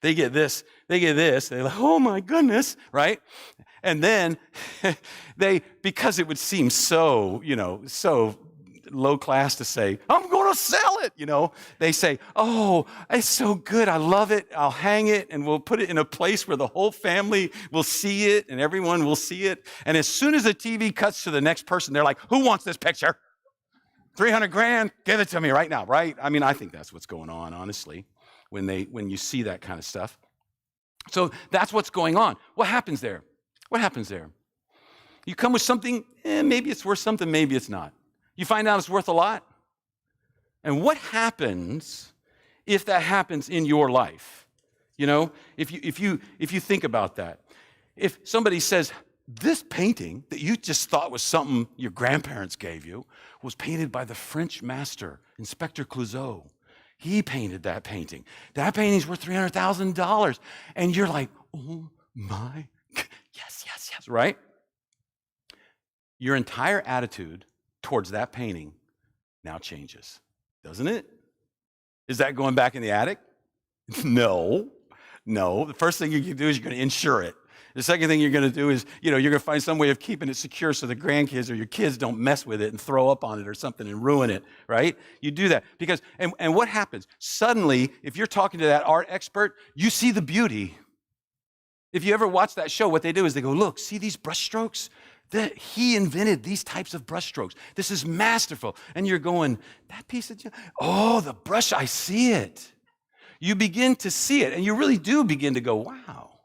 They get this, they're like, oh my goodness, right? And then because it would seem so, so low class to say, I'm going to sell it, they say, oh, it's so good, I love it, I'll hang it, and we'll put it in a place where the whole family will see it, and everyone will see it. And as soon as the TV cuts to the next person, they're like, who wants this picture? $300,000, give it to me right now, right? I mean, I think that's what's going on, honestly. When you see that kind of stuff. So that's what's going on. What happens there? You come with something, maybe it's worth something, maybe it's not. You find out it's worth a lot. And what happens if that happens in your life? If you think about that. If somebody says, this painting that you just thought was something your grandparents gave you was painted by the French master, Inspector Clouseau. He painted that painting. That painting's worth $300,000. And you're like, oh my, yes, right? Your entire attitude towards that painting now changes, doesn't it? Is that going back in the attic? No. The first thing you can do is you're going to insure it. The second thing you're going to do is, you're going to find some way of keeping it secure so the grandkids or your kids don't mess with it and throw up on it or something and ruin it, right? You do that because, and what happens? Suddenly, if you're talking to that art expert, you see the beauty. If you ever watch that show, what they do is they go, look, see these brush strokes? that he invented these types of brushstrokes. This is masterful. And you're going, that piece of, oh, the brush, I see it. You begin to see it, and you really do begin to go, wow,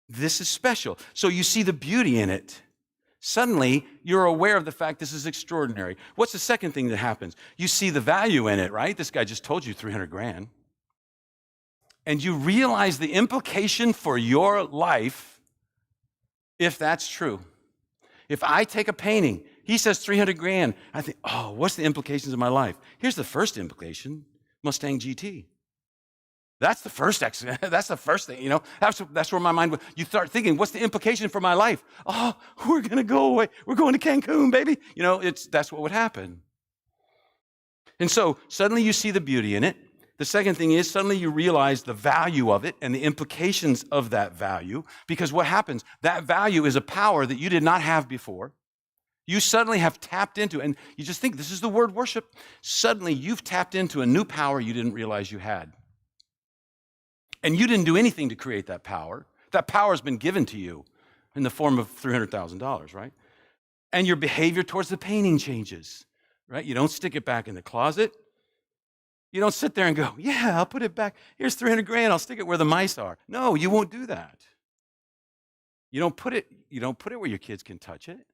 this is special. So you see the beauty in it. Suddenly, you're aware of the fact this is extraordinary. What's the second thing that happens? You see the value in it, right? This guy just told you 300 grand. And you realize the implication for your life if that's true. If I take a painting, he says 300 grand, I think, oh, what's the implications of my life? Here's the first implication, Mustang GT. That's the first thing, you know. That's where my mind went. You start thinking, what's the implication for my life? Oh, we're going to go away. We're going to Cancun, baby. You know, that's what would happen. And so suddenly you see the beauty in it. The second thing is suddenly you realize the value of it and the implications of that value, because what happens, that value is a power that you did not have before. You suddenly have tapped into, and you just think this is the word worship. Suddenly you've tapped into a new power you didn't realize you had. And you didn't do anything to create that power. That power has been given to you in the form of $300,000, right? And your behavior towards the painting changes, right? You don't stick it back in the closet. You don't sit there and go, yeah, I'll put it back. Here's 300 grand. I'll stick it where the mice are. No, you won't do that. You don't put it where your kids can touch it.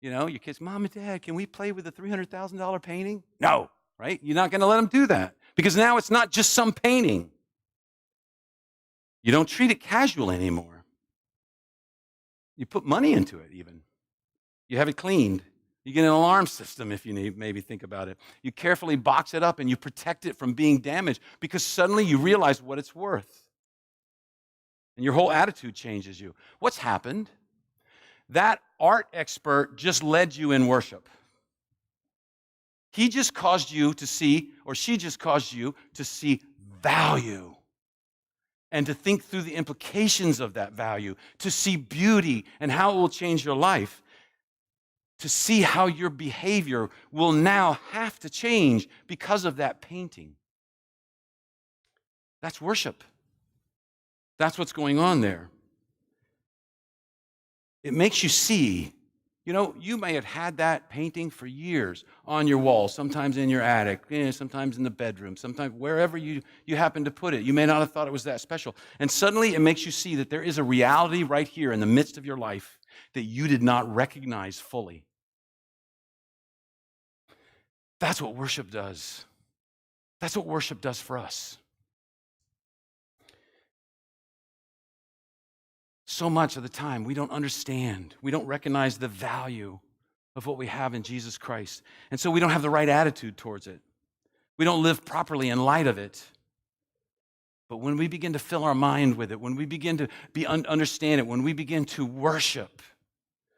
You know, your kids, Mom and Dad, can we play with the $300,000 painting? No, right? You're not going to let them do that because now it's not just some painting. You don't treat it casual anymore. You put money into it even. You have it cleaned. You get an alarm system if you need, maybe think about it. You carefully box it up and you protect it from being damaged because suddenly you realize what it's worth. And your whole attitude changes you. What's happened? That art expert just led you in worship. He just caused you to see, or she just caused you to see value and to think through the implications of that value, to see beauty and how it will change your life, to see how your behavior will now have to change because of that painting. That's worship. That's what's going on there. It makes you see. You know, you may have had that painting for years on your wall, sometimes in your attic, sometimes in the bedroom, sometimes wherever you happen to put it. You may not have thought it was that special. And suddenly it makes you see that there is a reality right here in the midst of your life that you did not recognize fully. That's what worship does. That's what worship does for us. So much of the time, we don't understand. We don't recognize the value of what we have in Jesus Christ. And so we don't have the right attitude towards it. We don't live properly in light of it. But when we begin to fill our mind with it, when we begin to understand it, when we begin to worship,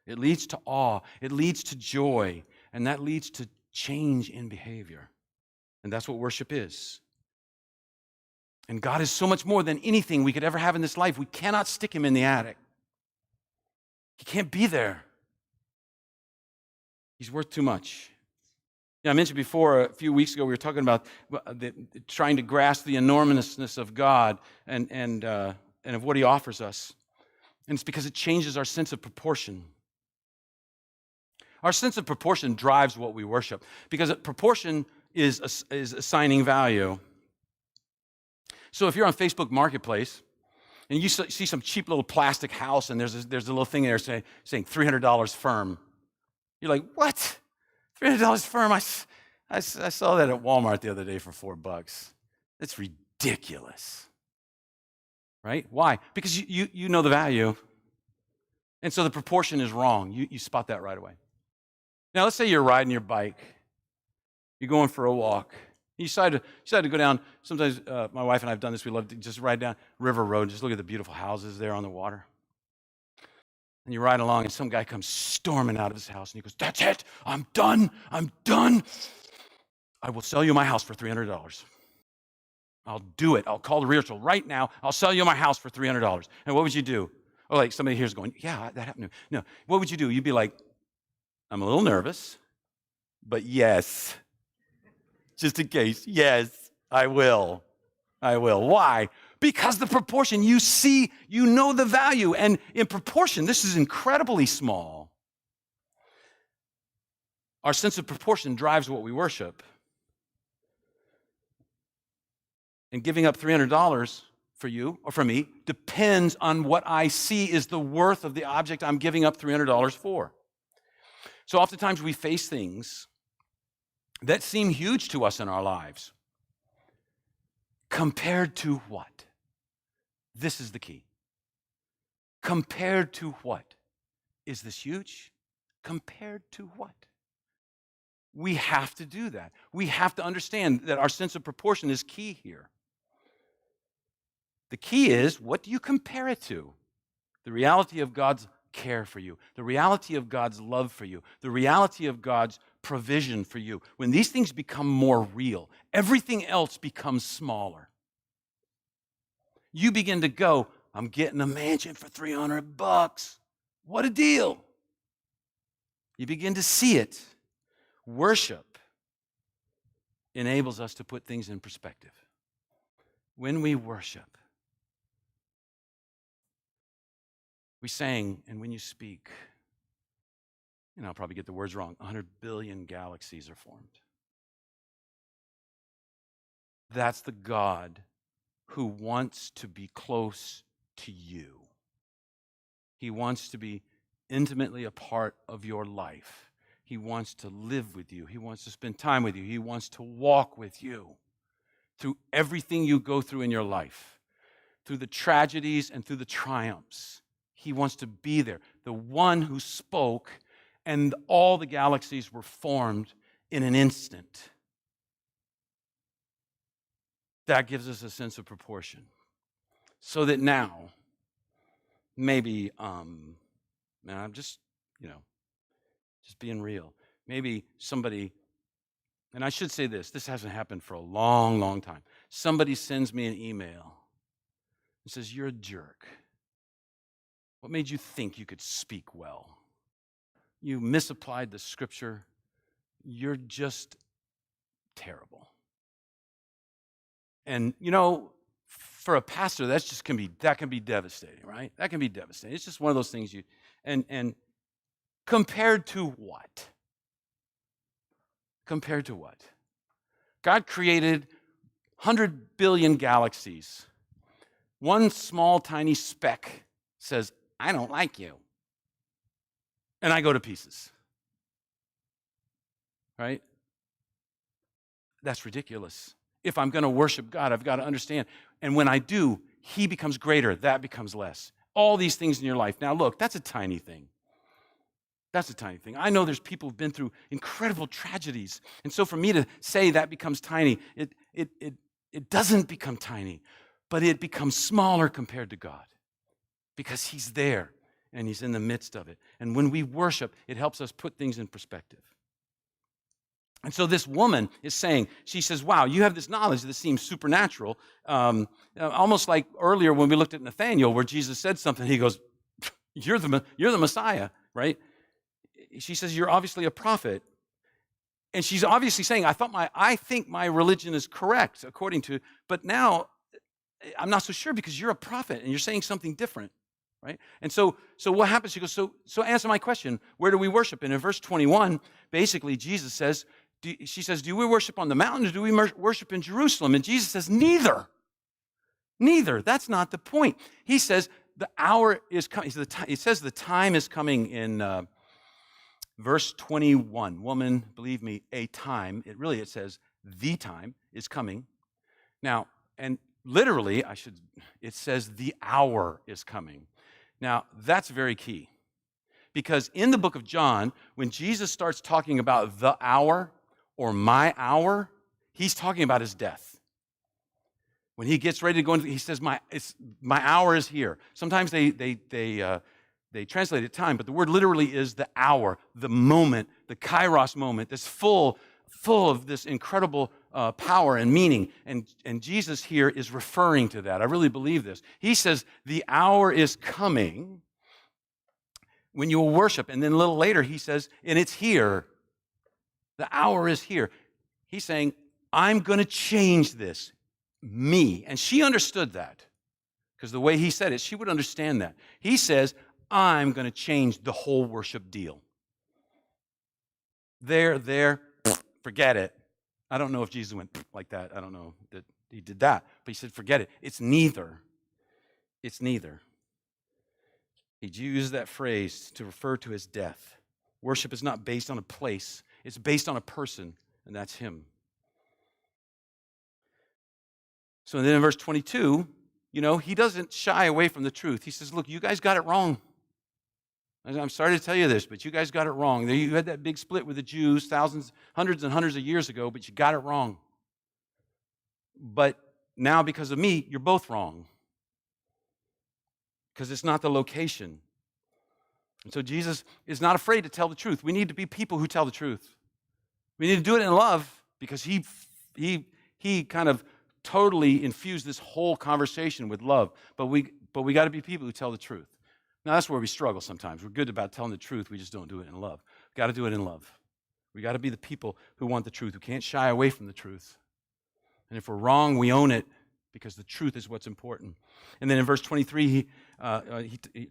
it leads to awe, it leads to joy, and that leads to change in behavior. And that's what worship is. And God is so much more than anything we could ever have in this life. We cannot stick him in the attic. He can't be there. He's worth too much. I mentioned before, a few weeks ago, we were talking about trying to grasp the enormousness of God and of what he offers us. And it's because it changes our sense of proportion. Our sense of proportion drives what we worship, because proportion is assigning value. So if you're on Facebook Marketplace and you see some cheap little plastic house and there's a little thing there saying $300 firm, you're like, what? $300 firm? I saw that at Walmart the other day for $4. That's ridiculous, right? Why? Because you know the value, and so the proportion is wrong. You spot that right away. Now let's say you're riding your bike, you're going for a walk. You decide to go down. Sometimes my wife and I have done this. We love to just ride down River Road and just look at the beautiful houses there on the water. And you ride along, and some guy comes storming out of his house, and he goes, "That's it. I'm done. I'm done. I will sell you my house for $300. I'll do it. I'll call the realtor right now. I'll sell you my house for $300. And what would you do? Oh, like somebody here's going, yeah, that happened to me. No. What would you do? You'd be like, I'm a little nervous, but yes. Just in case, yes, I will. I will. Why? Because the proportion, you see, you know the value. And in proportion, this is incredibly small. Our sense of proportion drives what we worship. And giving up $300 for you or for me depends on what I see is the worth of the object I'm giving up $300 for. So oftentimes we face things that seem huge to us in our lives. Compared to what? This is the key. Compared to what? Is this huge? Compared to what? We have to do that. We have to understand that our sense of proportion is key here. The key is, what do you compare it to? The reality of God's care for you, the reality of God's love for you, the reality of God's provision for you. When these things become more real, everything else becomes smaller. You begin to go, I'm getting a mansion for $300. What a deal. You begin to see it. Worship enables us to put things in perspective. When we worship, we sang, and when you speak, I'll probably get the words wrong, 100 billion galaxies are formed. That's the God who wants to be close to you. He wants to be intimately a part of your life. He wants to live with you. He wants to spend time with you. He wants to walk with you through everything you go through in your life, through the tragedies and through the triumphs. He wants to be there. The one who spoke and all the galaxies were formed in an instant. That gives us a sense of proportion. So that now, maybe, I'm just being real. Maybe somebody, and I should say this hasn't happened for a long, long time. Somebody sends me an email and says, "You're a jerk. What made you think you could speak well? You misapplied the scripture. You're just terrible." And for a pastor, that can be devastating, right? That can be devastating. It's just one of those things and compared to what? Compared to what? God created 100 billion galaxies. One small, tiny speck says, "I don't like you." And I go to pieces. Right? That's ridiculous. If I'm going to worship God, I've got to understand. And when I do, He becomes greater. That becomes less. All these things in your life. Now, look, that's a tiny thing. That's a tiny thing. I know there's people who've been through incredible tragedies. And so for me to say that becomes tiny, it doesn't become tiny, but it becomes smaller compared to God because He's there and He's in the midst of it. And when we worship, it helps us put things in perspective. And so this woman is saying, she says, wow, you have this knowledge that seems supernatural. Almost like earlier when we looked at Nathanael where Jesus said something, he goes, you're the Messiah, right? She says, you're obviously a prophet. And she's obviously saying, I think my religion is correct according to, but now I'm not so sure because you're a prophet and you're saying something different, right? And so what happens? She goes, so answer my question, where do we worship? And in verse 21, basically Jesus says, she says, do we worship on the mountain or do we worship in Jerusalem? And Jesus says, neither. Neither. That's not the point. He says, the hour is coming. He says the time is coming in verse 21. Woman, believe me, a time. It says the time is coming. Now, and literally, it says the hour is coming. Now, that's very key. Because in the book of John, when Jesus starts talking about the hour or my hour, he's talking about his death. When he gets ready to go into, he says, my hour is here. Sometimes they translate it time, but the word literally is the hour, the moment, the kairos moment that's full of this incredible power and meaning. And Jesus here is referring to that. I really believe this. He says, the hour is coming when you will worship. And then a little later he says, and it's here. The hour is here. He's saying, I'm going to change this. Me. And she understood that. Because the way he said it, she would understand that. He says, I'm going to change the whole worship deal. there, forget it. I don't know if Jesus went like that. I don't know that he did that. But he said, forget it. It's neither. It's neither. He used that phrase to refer to his death. Worship is not based on a place. It's based on a person, and that's him. So then in verse 22, he doesn't shy away from the truth. He says, look, you guys got it wrong. I'm sorry to tell you this, but you guys got it wrong. You had that big split with the Jews hundreds and hundreds of years ago, but you got it wrong. But now because of me, you're both wrong. Because it's not the location. And so Jesus is not afraid to tell the truth. We need to be people who tell the truth. We need to do it in love because he kind of totally infused this whole conversation with love. But we got to be people who tell the truth. Now, that's where we struggle sometimes. We're good about telling the truth. We just don't do it in love. We've got to do it in love. We got to be the people who want the truth, who can't shy away from the truth. And if we're wrong, we own it because the truth is what's important. And then in verse 23, he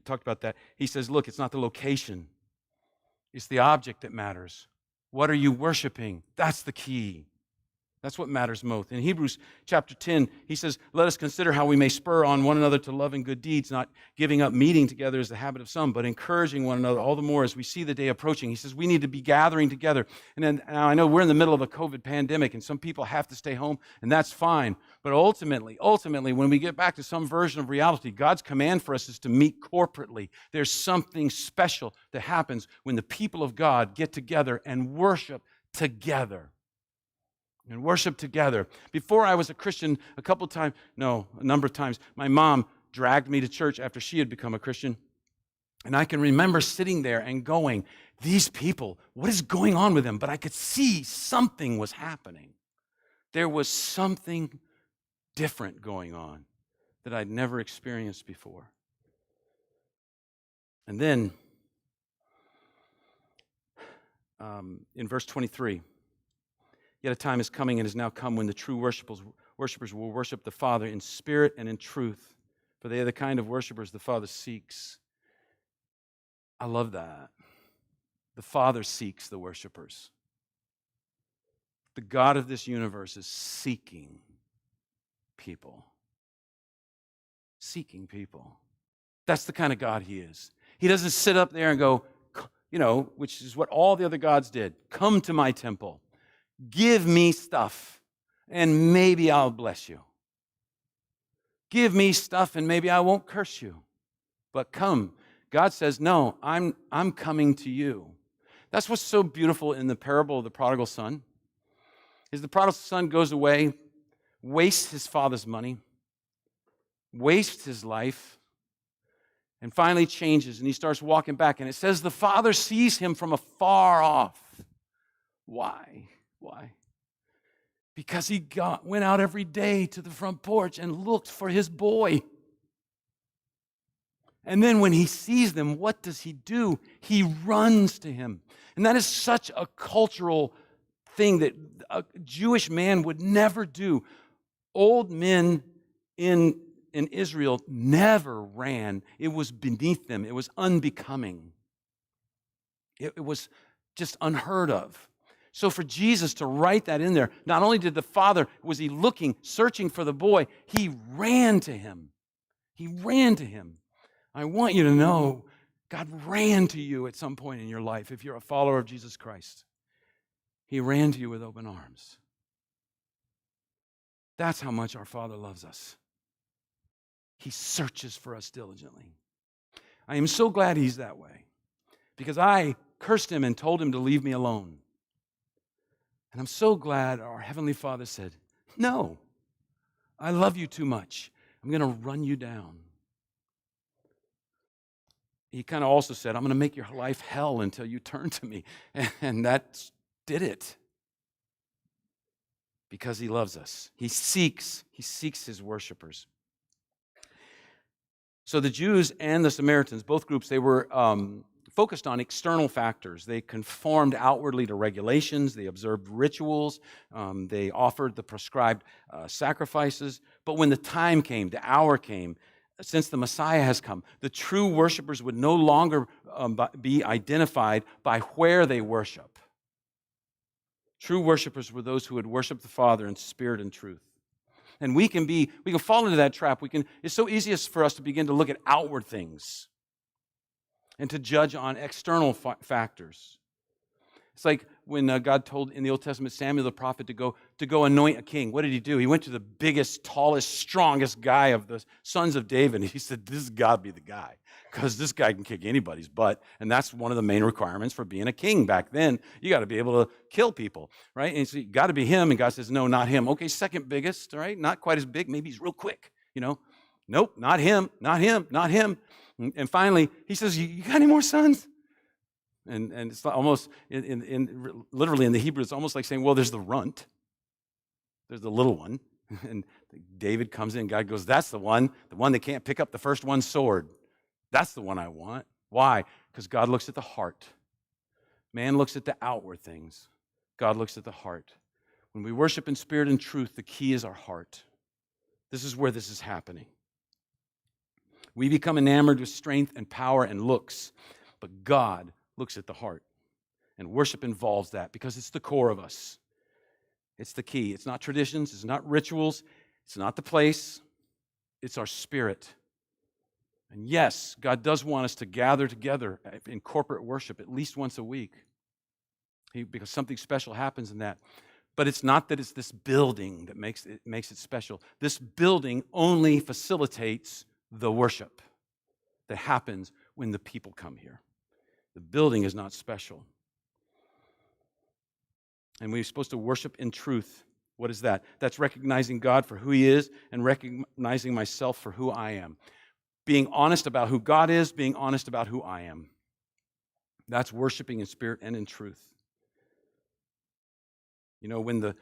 talked about that. He says, look, it's not the location. It's the object that matters. What are you worshiping? That's the key. That's what matters most. In Hebrews chapter 10, he says, let us consider how we may spur on one another to love and good deeds, not giving up meeting together as the habit of some, but encouraging one another all the more as we see the day approaching. He says we need to be gathering together. And then now I know we're in the middle of a COVID pandemic, and some people have to stay home, and that's fine. But ultimately, when we get back to some version of reality, God's command for us is to meet corporately. There's something special that happens when the people of God get together and worship together. And worship together. Before I was a Christian, a number of times, my mom dragged me to church after she had become a Christian. And I can remember sitting there and going, these people, what is going on with them? But I could see something was happening. There was something different going on that I'd never experienced before. And then, in verse 23, yet a time is coming and has now come when the true worshipers will worship the Father in spirit and in truth, for they are the kind of worshipers the Father seeks. I love that. The Father seeks the worshipers. The God of this universe is seeking people. Seeking people. That's the kind of God he is. He doesn't sit up there and go, which is what all the other gods did. Come to my temple. Give me stuff, and maybe I'll bless you. Give me stuff, and maybe I won't curse you. But come. God says, no, I'm coming to you. That's what's so beautiful in the parable of the prodigal son, is the prodigal son goes away, wastes his father's money, wastes his life, and finally changes, and he starts walking back. And it says the father sees him from afar off. Why? Why? Because he went out every day to the front porch and looked for his boy. And then when he sees them, what does he do? He runs to him. And that is such a cultural thing that a Jewish man would never do. Old men in Israel never ran. It was beneath them. It was unbecoming. It was just unheard of. So for Jesus to write that in there, not only did the father, was he looking, searching for the boy, he ran to him. He ran to him. I want you to know God ran to you at some point in your life if you're a follower of Jesus Christ. He ran to you with open arms. That's how much our Father loves us. He searches for us diligently. I am so glad he's that way because I cursed him and told him to leave me alone. And I'm so glad our Heavenly Father said, no, I love you too much. I'm going to run you down. He kind of also said, I'm going to make your life hell until you turn to me. And that did it. Because he loves us. He seeks his worshipers. So the Jews and the Samaritans, both groups, they were focused on external factors. They conformed outwardly to regulations. They observed rituals. They offered the prescribed sacrifices. But when the time came, the hour came, since the Messiah has come, the true worshipers would no longer be identified by where they worship. True worshipers were those who would worship the Father in spirit and truth. And we can fall into that trap. It's so easy for us to begin to look at outward things and to judge on external factors. It's like when God told in the Old Testament Samuel the prophet to go anoint a king. What did he do? He went to the biggest, tallest, strongest guy of the sons of David, and he said, "This has got to be the guy, because this guy can kick anybody's butt." And that's one of the main requirements for being a king back then. You got to be able to kill people, right? And so you got to be him. And God says, "No, not him." Okay, second biggest, all right? Not quite as big. Maybe he's real quick, Nope, not him, not him, not him. And finally, he says, "You got any more sons?" And it's almost, literally in the Hebrew, it's almost like saying, well, there's the runt. There's the little one. And David comes in, God goes, "That's the one that can't pick up the first one's sword. That's the one I want." Why? Because God looks at the heart. Man looks at the outward things. God looks at the heart. When we worship in spirit and truth, the key is our heart. This is where this is happening. We become enamored with strength and power and looks, but God looks at the heart. And worship involves that because it's the core of us. It's the key. It's not traditions. It's not rituals. It's not the place. It's our spirit. And yes, God does want us to gather together in corporate worship at least once a week, because something special happens in that. But it's not that it's this building that makes it special. This building only facilitates the worship that happens when the people come here. The building is not special. And we're supposed to worship in truth. What is that? That's recognizing God for who He is and recognizing myself for who I am. Being honest about who God is, being honest about who I am. That's worshiping in spirit and in truth. When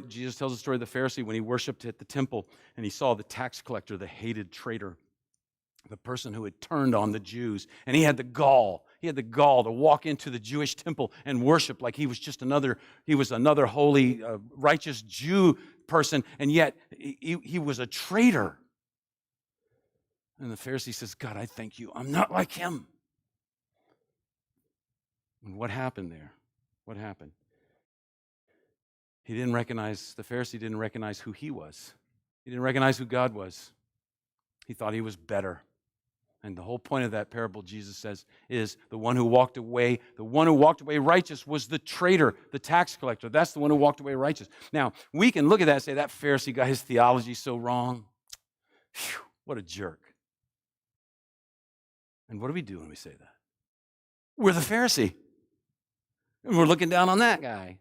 Jesus tells the story of the Pharisee when he worshiped at the temple and he saw the tax collector, the hated traitor, the person who had turned on the Jews, and he had the gall to walk into the Jewish temple and worship like he was another holy, righteous Jew person, and yet he was a traitor. And the Pharisee says, "God, I thank you. I'm not like him." And what happened there? What happened? The Pharisee didn't recognize who he was. He didn't recognize who God was. He thought he was better. And the whole point of that parable, Jesus says, is the one who walked away righteous was the traitor, the tax collector. That's the one who walked away righteous. Now, we can look at that and say, that Pharisee got his theology so wrong. Phew, what a jerk. And what do we do when we say that? We're the Pharisee. And we're looking down on that guy.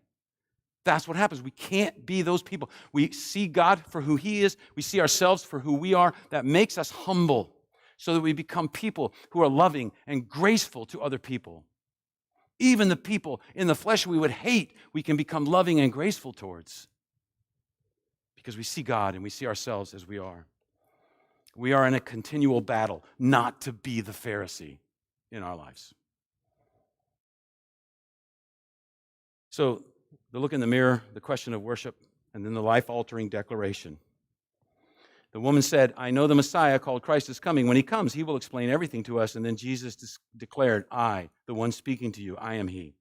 That's what happens. We can't be those people. We see God for who He is. We see ourselves for who we are. That makes us humble so that we become people who are loving and graceful to other people. Even the people in the flesh we would hate, we can become loving and graceful towards because we see God and we see ourselves as we are. We are in a continual battle not to be the Pharisee in our lives. So, the look in the mirror, the question of worship, and then the life-altering declaration. The woman said, "I know the Messiah called Christ is coming. When He comes, He will explain everything to us." And then Jesus declared, "I, the one speaking to you, I am He."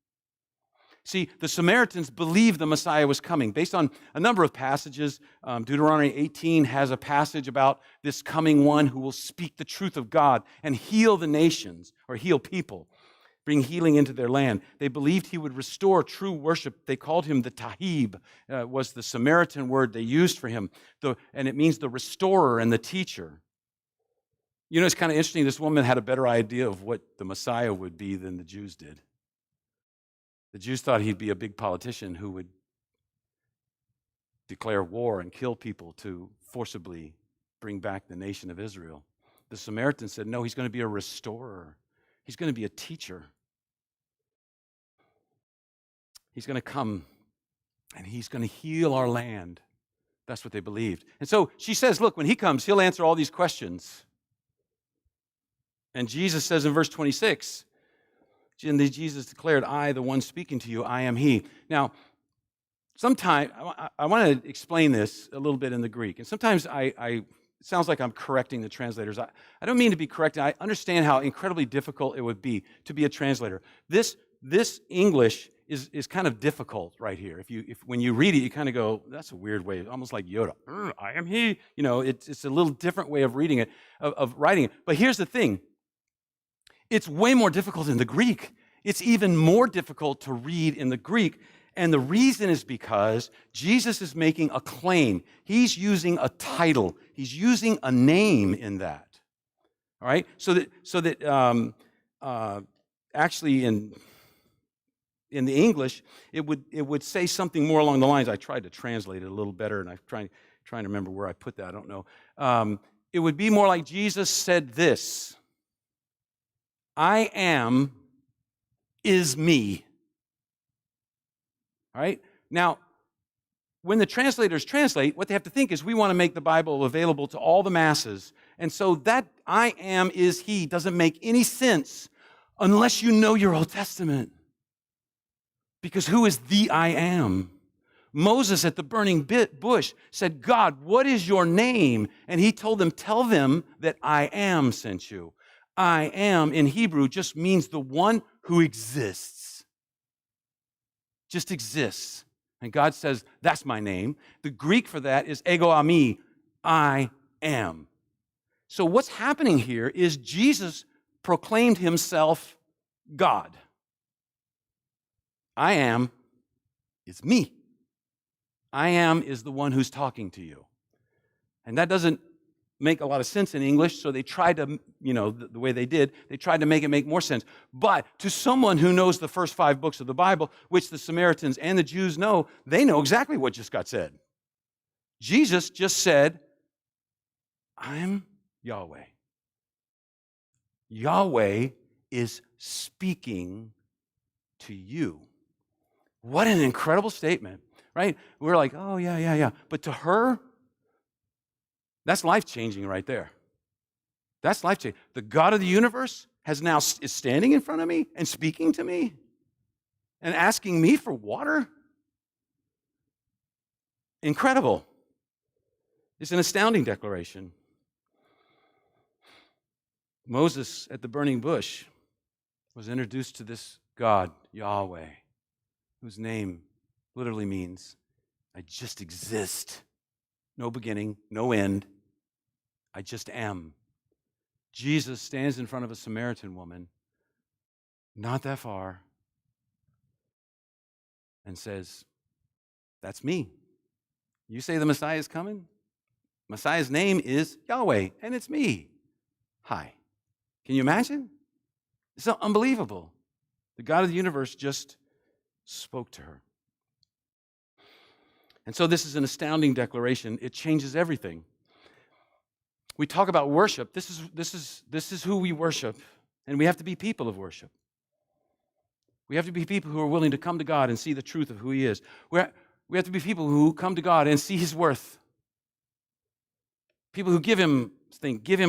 See, the Samaritans believed the Messiah was coming based on a number of passages. Deuteronomy 18 has a passage about this coming one who will speak the truth of God and heal the nations, or heal people, bring healing into their land. They believed He would restore true worship. They called Him the Tahib, was the Samaritan word they used for Him, and it means the restorer and the teacher. It's kind of interesting. This woman had a better idea of what the Messiah would be than the Jews did. The Jews thought He'd be a big politician who would declare war and kill people to forcibly bring back the nation of Israel. The Samaritan said, no, He's going to be a restorer. He's going to be a teacher. He's going to come and He's going to heal our land. That's what they believed. And so she says, look, when He comes, He'll answer all these questions. And Jesus says in verse 26, and Jesus declared, "I, the one speaking to you, I am He." Now, sometimes, I want to explain this a little bit in the Greek. And sometimes it sounds like I'm correcting the translators. I don't mean to be correcting. I understand how incredibly difficult it would be to be a translator. This this English is kind of difficult right here. If when you read it, you kind of go, that's a weird way, almost like Yoda. I am he. It's a little different way of reading it, of writing it. But here's the thing. It's way more difficult in the Greek. It's even more difficult to read in the Greek. And the reason is because Jesus is making a claim. He's using a title. He's using a name in that. All right? So that actually in the English, it would say something more along the lines. I tried to translate it a little better, and I'm trying to remember where I put that. I don't know. It would be more like Jesus said this: I am is me. All right? Now, when the translators translate, what they have to think is we want to make the Bible available to all the masses. And so that I am is he doesn't make any sense unless you know your Old Testament. Because who is the I am? Moses at the burning bush said, God, what is your name? And he told them, tell them that I am sent you. I am in Hebrew just means the one who exists. Just exists. And God says, that's my name. The Greek for that is ego ami, I am. So what's happening here is Jesus proclaimed himself God. I am is me. I am is the one who's talking to you. And that doesn't make a lot of sense in English, so they tried to, the way they did, they tried to make it make more sense. But to someone who knows the first 5 books of the Bible, which the Samaritans and the Jews know, they know exactly what just got said. Jesus just said, I'm Yahweh. Yahweh is speaking to you. What an incredible statement, right? We're like, oh, yeah. But to her, that's life-changing right there. That's life-changing. The God of the universe is standing in front of me and speaking to me and asking me for water. Incredible. It's an astounding declaration. Moses at the burning bush was introduced to this God, Yahweh, whose name literally means, I just exist. No beginning, no end. I just am. Jesus stands in front of a Samaritan woman, not that far, and says, that's me. You say the Messiah is coming? Messiah's name is Yahweh, and it's me. Hi. Can you imagine? It's unbelievable. The God of the universe just spoke to her. And so this is an astounding declaration. It changes everything. We talk about worship. This is who we worship, and we have to be people of worship. We have to be people who are willing to come to God and see the truth of who He is. We have to be people who come to God and see His worth. People who give Him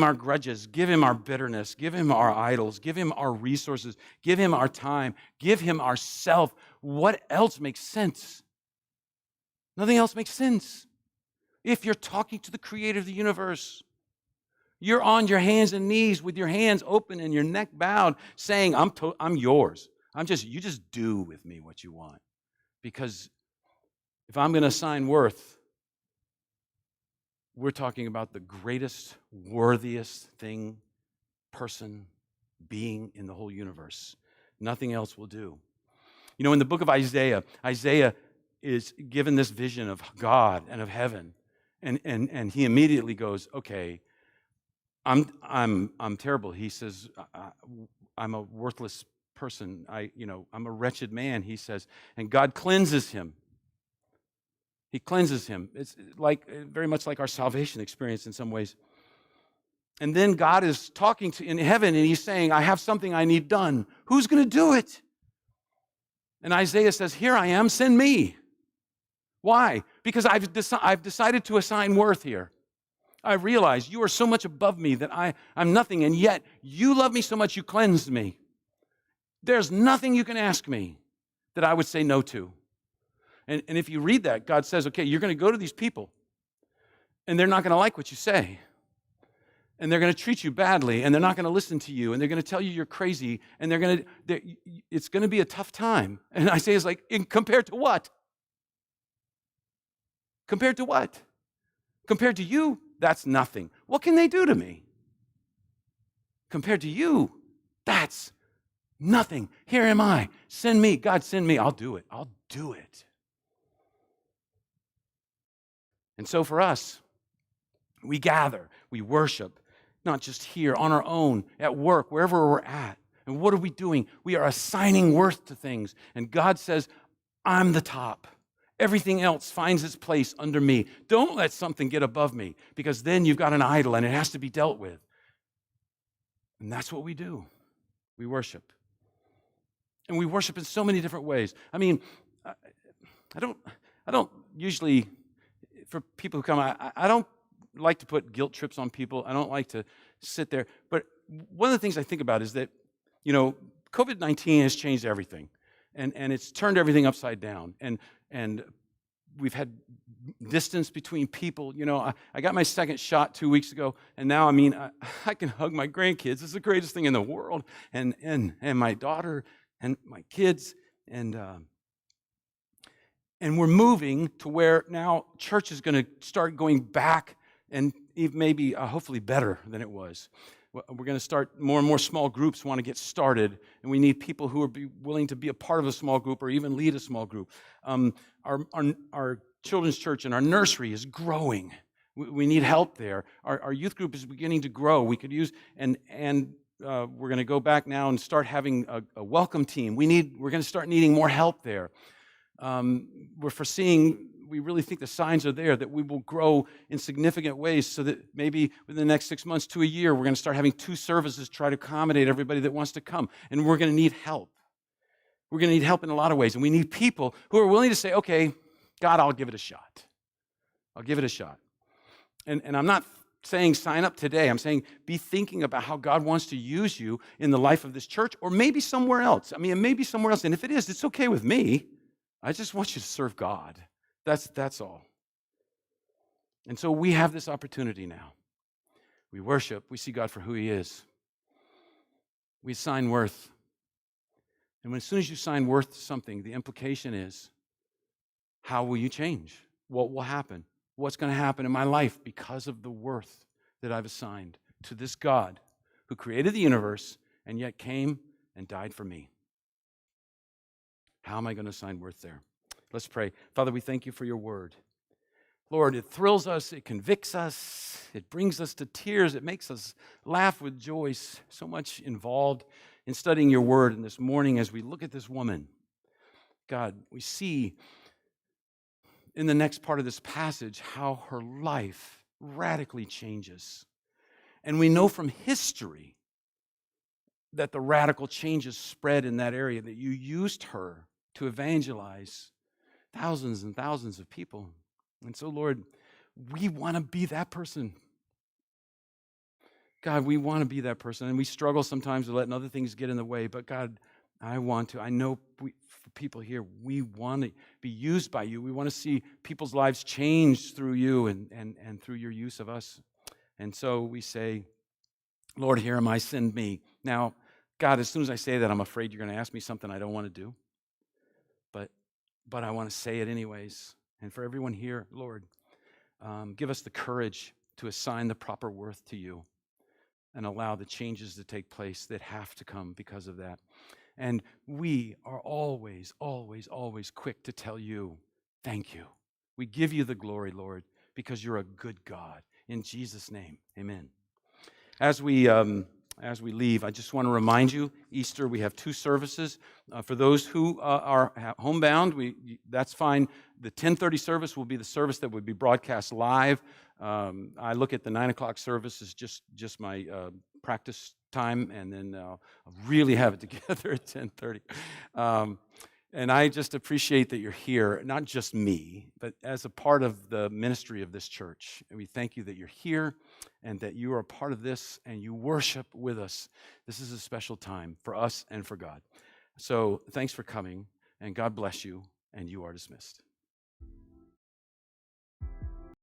our grudges, give Him our bitterness, give Him our idols, give Him our resources, give Him our time, give Him ourself. What else makes sense? Nothing else makes sense. If you're talking to the Creator of the universe, you're on your hands and knees with your hands open and your neck bowed, saying, I'm yours. You just do with me what you want. Because if I'm going to assign worth, we're talking about the greatest, worthiest person, being in the whole universe. Nothing else will do. In the book of Isaiah is given this vision of God and of heaven. And he immediately goes, okay, I'm terrible. He says, I'm a worthless person. I'm a wretched man, he says. And God cleanses him. He cleanses him. It's very much like our salvation experience in some ways. And then God is talking in heaven, and He's saying, I have something I need done. Who's going to do it? And Isaiah says, here I am, send me. Why? Because I've decided to assign worth here. I realize you are so much above me that I'm nothing, and yet you love me so much you cleansed me. There's nothing you can ask me that I would say no to. And if you read that, God says, okay, you're going to go to these people, and they're not going to like what you say. and they're going to treat you badly, and they're not going to listen to you, and they're going to tell you you're crazy, and it's going to be a tough time. And I say, it's like, compared to what? Compared to what? Compared to you, that's nothing. What can they do to me? Compared to you, that's nothing. Here am I. Send me. God, send me. I'll do it. I'll do it. And so for us, we gather, we worship, not just here, on our own, at work, wherever we're at. And what are we doing? We are assigning worth to things. And God says, I'm the top. Everything else finds its place under me. Don't let something get above me, because then you've got an idol and it has to be dealt with. And that's what we do. We worship. And we worship in so many different ways. I mean, I don't usually, for people who come, I don't like to put guilt trips on people. I don't like to sit there. But one of the things I think about is that, COVID-19 has changed everything. And it's turned everything upside down. And we've had distance between people. I got my second shot 2 weeks ago, and now, I can hug my grandkids. It's the greatest thing in the world. And my daughter and my kids, and we're moving to where now church is going to start going back, and even maybe hopefully better than it was. We're going to start, more and more small groups want to get started, and we need people who are willing to be a part of a small group or even lead a small group. Our children's church and our nursery is growing. We need help there. Our youth group is beginning to grow. We could use, and we're going to go back now and start having a welcome team. We're going to start needing more help there. We're foreseeing, we really think the signs are there that we will grow in significant ways, so that maybe within the next 6 months to a year, we're going to start having 2 services to try to accommodate everybody that wants to come. And we're going to need help. We're going to need help in a lot of ways. And we need people who are willing to say, okay, God, I'll give it a shot. I'll give it a shot. And I'm not saying sign up today. I'm saying be thinking about how God wants to use you in the life of this church, or maybe somewhere else. Maybe somewhere else. And if it is, it's okay with me. I just want you to serve God. That's all. And so we have this opportunity now. We worship. We see God for who He is. We assign worth. And as soon as you assign worth to something, the implication is, how will you change? What will happen? What's going to happen in my life because of the worth that I've assigned to this God who created the universe and yet came and died for me? How am I going to assign worth there? Let's pray. Father, we thank you for your word. Lord, it thrills us, it convicts us, it brings us to tears, it makes us laugh with joy. So much involved in studying your word. And this morning, as we look at this woman, God, we see in the next part of this passage how her life radically changes. And we know from history that the radical changes spread in that area, that you used her to evangelize thousands and thousands of people. And so, Lord, we want to be that person. God, we want to be that person. And we struggle sometimes with letting other things get in the way. But God, I know for people here, we want to be used by you. We want to see people's lives change through you and through your use of us. And so we say, Lord, here am I, send me. Now, God, as soon as I say that, I'm afraid you're going to ask me something I don't want to do. But I want to say it anyways. And for everyone here, Lord, give us the courage to assign the proper worth to you and allow the changes to take place that have to come because of that. And we are always, always, always quick to tell you, thank you. We give you the glory, Lord, because you're a good God. In Jesus' name, amen. As we leave, I just want to remind you, Easter, we have 2 services. For those who are homebound, that's fine. The 10:30 service will be the service that would be broadcast live. I look at the 9 o'clock service as just my practice time, and then I'll really have it together at 10:30. And I just appreciate that you're here, not just me, but as a part of the ministry of this church. And we thank you that you're here and that you are a part of this and you worship with us. This is a special time for us and for God. So thanks for coming, and God bless you, and you are dismissed.